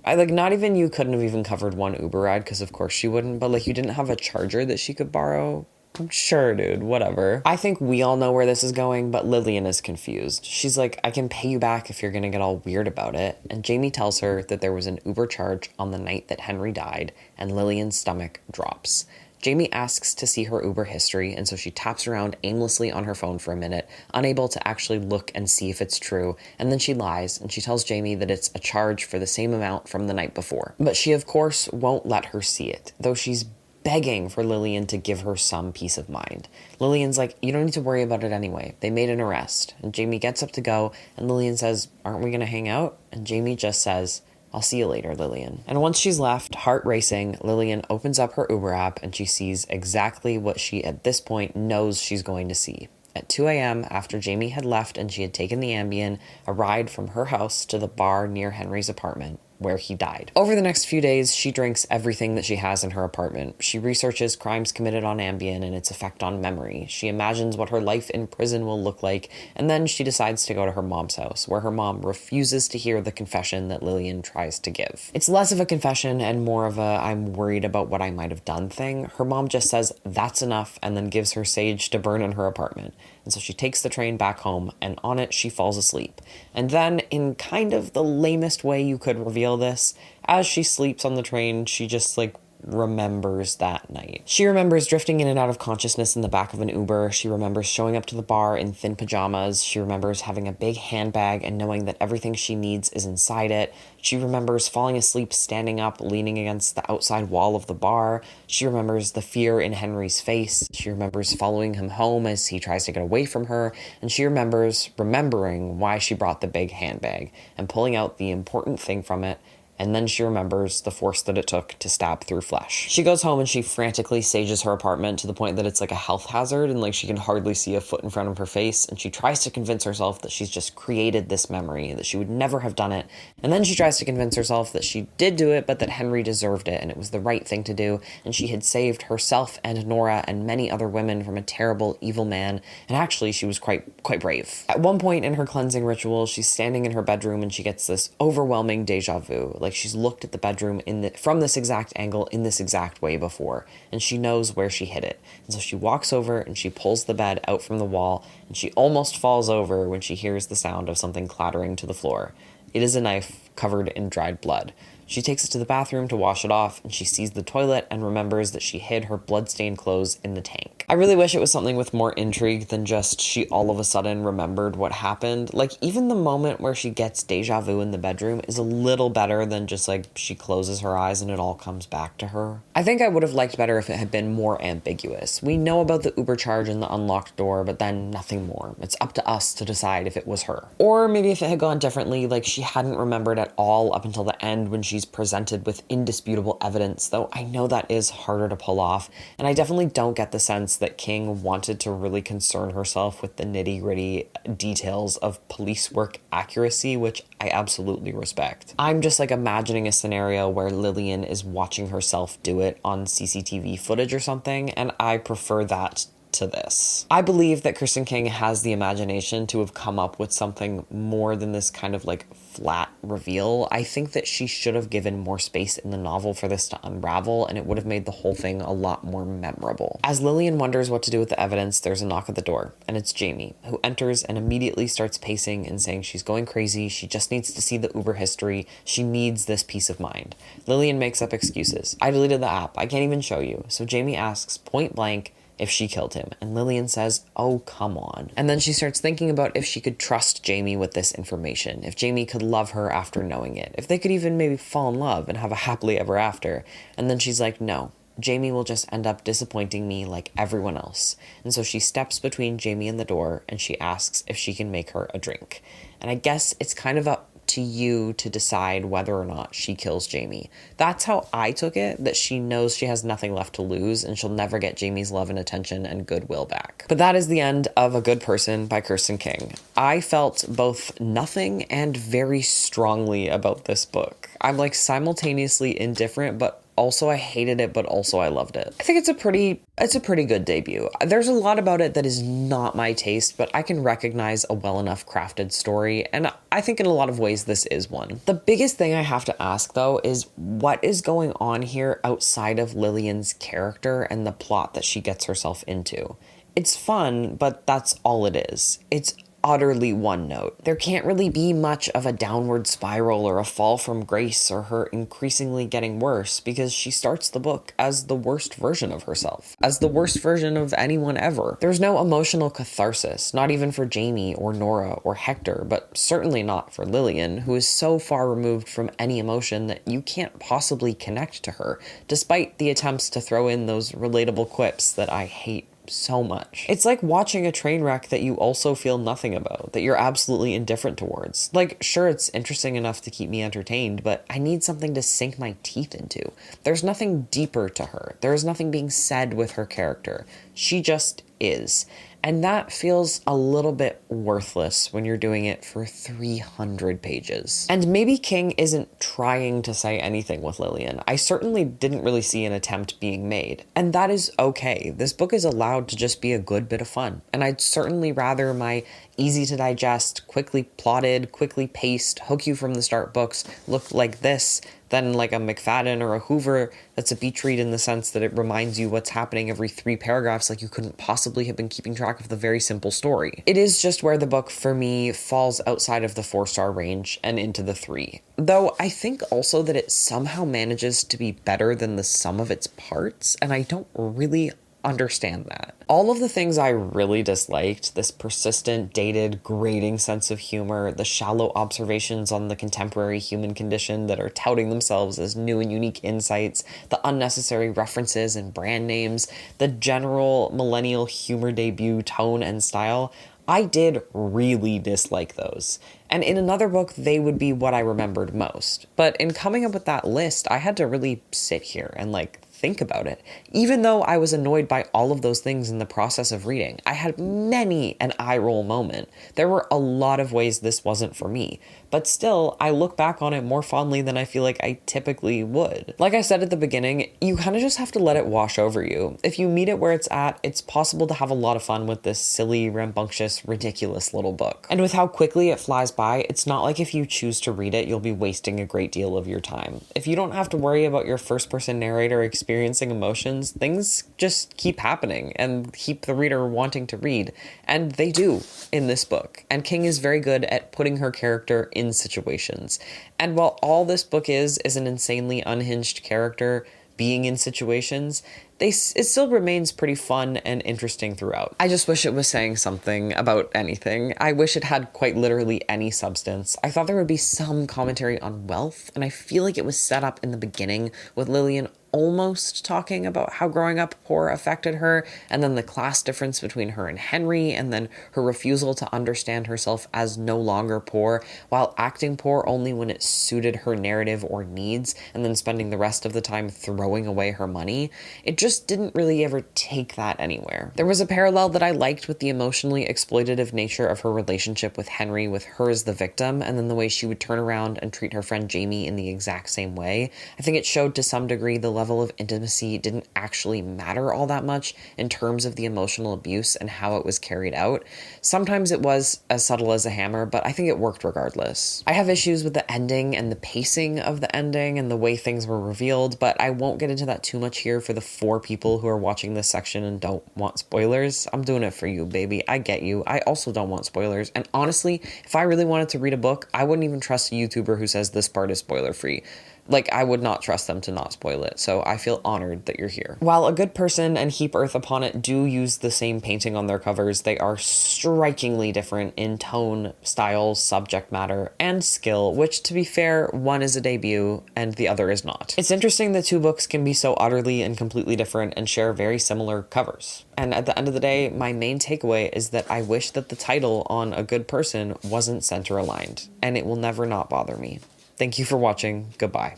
not even you couldn't have even covered one Uber ride because of course she wouldn't, but you didn't have a charger that she could borrow. Sure, dude, whatever. I think we all know where this is going, but Lillian is confused. She's like, "I can pay you back if you're gonna get all weird about it." And Jamie tells her that there was an Uber charge on the night that Henry died, and Lillian's stomach drops. Jamie asks to see her Uber history, and so she taps around aimlessly on her phone for a minute, unable to actually look and see if it's true, and then she lies, and she tells Jamie that it's a charge for the same amount from the night before. But she, of course, won't let her see it, though she's begging for Lillian to give her some peace of mind. Lillian's like, "You don't need to worry about it anyway. They made an arrest." And Jamie gets up to go, and Lillian says, "Aren't we gonna hang out?" And Jamie just says, "I'll see you later, Lillian." And once she's left, heart racing, Lillian opens up her Uber app and she sees exactly what she, at this point, knows she's going to see. At 2 a.m., after Jamie had left and she had taken the Ambien, a ride from her house to the bar near Henry's apartment, where he died. Over the next few days, she drinks everything that she has in her apartment. She researches crimes committed on Ambien and its effect on memory. She imagines what her life in prison will look like, and then she decides to go to her mom's house, where her mom refuses to hear the confession that Lillian tries to give. It's less of a confession and more of a "I'm worried about what I might have done" thing. Her mom just says, "That's enough," and then gives her sage to burn in her apartment. And so she takes the train back home, and on it she falls asleep. And then, in kind of the lamest way you could reveal this, as she sleeps on the train, she just remembers that night. She remembers drifting in and out of consciousness in the back of an Uber. She remembers showing up to the bar in thin pajamas. She remembers having a big handbag and knowing that everything she needs is inside it. She remembers falling asleep standing up, leaning against the outside wall of the bar. She remembers the fear in Henry's face. She remembers following him home as he tries to get away from her. And she remembers remembering why she brought the big handbag and pulling out the important thing from it. And then she remembers the force that it took to stab through flesh. She goes home and she frantically sages her apartment to the point that it's like a health hazard and she can hardly see a foot in front of her face. And she tries to convince herself that she's just created this memory, that she would never have done it. And then she tries to convince herself that she did do it, but that Henry deserved it and it was the right thing to do. And she had saved herself and Nora and many other women from a terrible, evil man. And actually, she was quite brave. At one point in her cleansing ritual, she's standing in her bedroom and she gets this overwhelming deja vu. She's looked at the bedroom from this exact angle in this exact way before, and she knows where she hid it. And so she walks over and she pulls the bed out from the wall, and she almost falls over when she hears the sound of something clattering to the floor. It is a knife covered in dried blood. She takes it to the bathroom to wash it off, and she sees the toilet and remembers that she hid her bloodstained clothes in the tank. I really wish it was something with more intrigue than just she all of a sudden remembered what happened. Even the moment where she gets deja vu in the bedroom is a little better than just she closes her eyes and it all comes back to her. I think I would have liked better if it had been more ambiguous. We know about the Uber charge and the unlocked door, but then nothing more. It's up to us to decide if it was her. Or maybe if it had gone differently, she hadn't remembered at all up until the end when she's presented with indisputable evidence, though I know that is harder to pull off, and I definitely don't get the sense that King wanted to really concern herself with the nitty-gritty details of police work accuracy, which I absolutely respect. I'm just imagining a scenario where Lillian is watching herself do it on CCTV footage or something, and I prefer that to this. I believe that Kirsten King has the imagination to have come up with something more than this kind of like flat reveal. I think that she should have given more space in the novel for this to unravel, and it would have made the whole thing a lot more memorable. As Lillian wonders what to do with the evidence, there's a knock at the door, and it's Jamie, who enters and immediately starts pacing and saying she's going crazy, she just needs to see the Uber history, she needs this peace of mind. Lillian makes up excuses. I deleted the app, I can't even show you. So Jamie asks point blank if she killed him, and Lillian says, oh, come on. And then she starts thinking about if she could trust Jamie with this information, if Jamie could love her after knowing it, if they could even maybe fall in love and have a happily ever after. And then she's like, no, Jamie will just end up disappointing me like everyone else. And so she steps between Jamie and the door, and she asks if she can make her a drink. And I guess it's kind of up to you to decide whether or not she kills Jamie. That's how I took it, that she knows she has nothing left to lose and she'll never get Jamie's love and attention and goodwill back. But that is the end of A Good Person by Kirsten King. I felt both nothing and very strongly about this book. I'm like simultaneously indifferent, but also I hated it, but also I loved it. I think it's a pretty good debut. There's a lot about it that is not my taste, but I can recognize a well enough crafted story, and I think in a lot of ways this is one. The biggest thing I have to ask though is what is going on here outside of Lillian's character and the plot that she gets herself into. It's fun, but that's all it is. It's utterly one note. There can't really be much of a downward spiral or a fall from grace or her increasingly getting worse, because she starts the book as the worst version of herself, as the worst version of anyone ever. There's no emotional catharsis, not even for Jamie or Nora or Hector, but certainly not for Lillian, who is so far removed from any emotion that you can't possibly connect to her, despite the attempts to throw in those relatable quips that I hate so much. It's like watching a train wreck that you also feel nothing about, that you're absolutely indifferent towards. Like, sure, it's interesting enough to keep me entertained, but I need something to sink my teeth into. There's nothing deeper to her. There is nothing being said with her character. She just is. And that feels a little bit worthless when you're doing it for 300 pages. And maybe King isn't trying to say anything with Lillian. I certainly didn't really see an attempt being made. And that is okay. This book is allowed to just be a good bit of fun. And I'd certainly rather my easy to digest, quickly plotted, quickly paced, hook you from the start books look like this than like a McFadden or a Hoover that's a beach read in the sense that it reminds you what's happening every 3 paragraphs, like you couldn't possibly have been keeping track of the very simple story. It is just where the book for me falls outside of the 4-star range and into the 3. Though I think also that it somehow manages to be better than the sum of its parts, and I don't really understand that. All of the things I really disliked, this persistent, dated, grating sense of humor, the shallow observations on the contemporary human condition that are touting themselves as new and unique insights, the unnecessary references and brand names, the general millennial humor debut tone and style, I did really dislike those. And in another book, they would be what I remembered most. But in coming up with that list, I had to really sit here and think about it. Even though I was annoyed by all of those things in the process of reading, I had many an eye roll moment. There were a lot of ways this wasn't for me, but still, I look back on it more fondly than I feel like I typically would. Like I said at the beginning, you kind of just have to let it wash over you. If you meet it where it's at, it's possible to have a lot of fun with this silly, rambunctious, ridiculous little book. And with how quickly it flies by, it's not like if you choose to read it, you'll be wasting a great deal of your time. If you don't have to worry about your first-person narrator experiencing emotions, things just keep happening and keep the reader wanting to read. And they do in this book. And King is very good at putting her character in situations. And while all this book is an insanely unhinged character being in situations, it still remains pretty fun and interesting throughout. I just wish it was saying something about anything. I wish it had quite literally any substance. I thought there would be some commentary on wealth, and I feel like it was set up in the beginning with Lillian almost talking about how growing up poor affected her, and then the class difference between her and Henry, and then her refusal to understand herself as no longer poor, while acting poor only when it suited her narrative or needs, and then spending the rest of the time throwing away her money. It just didn't really ever take that anywhere. There was a parallel that I liked with the emotionally exploitative nature of her relationship with Henry, with her as the victim, and then the way she would turn around and treat her friend Jamie in the exact same way. I think it showed to some degree the level level of intimacy didn't actually matter all that much in terms of the emotional abuse and how it was carried out. Sometimes it was as subtle as a hammer, but I think it worked regardless. I have issues with the ending and the pacing of the ending and the way things were revealed, but I won't get into that too much here for the 4 people who are watching this section and don't want spoilers. I'm doing it for you, baby. I get you. I also don't want spoilers. And honestly, if I really wanted to read a book, I wouldn't even trust a YouTuber who says this part is spoiler free. Like, I would not trust them to not spoil it, so I feel honored that you're here. While A Good Person and Heap Earth Upon It do use the same painting on their covers, they are strikingly different in tone, style, subject matter, and skill, which, to be fair, one is a debut and the other is not. It's interesting that 2 books can be so utterly and completely different and share very similar covers. And at the end of the day, my main takeaway is that I wish that the title on A Good Person wasn't center aligned, and it will never not bother me. Thank you for watching. Goodbye.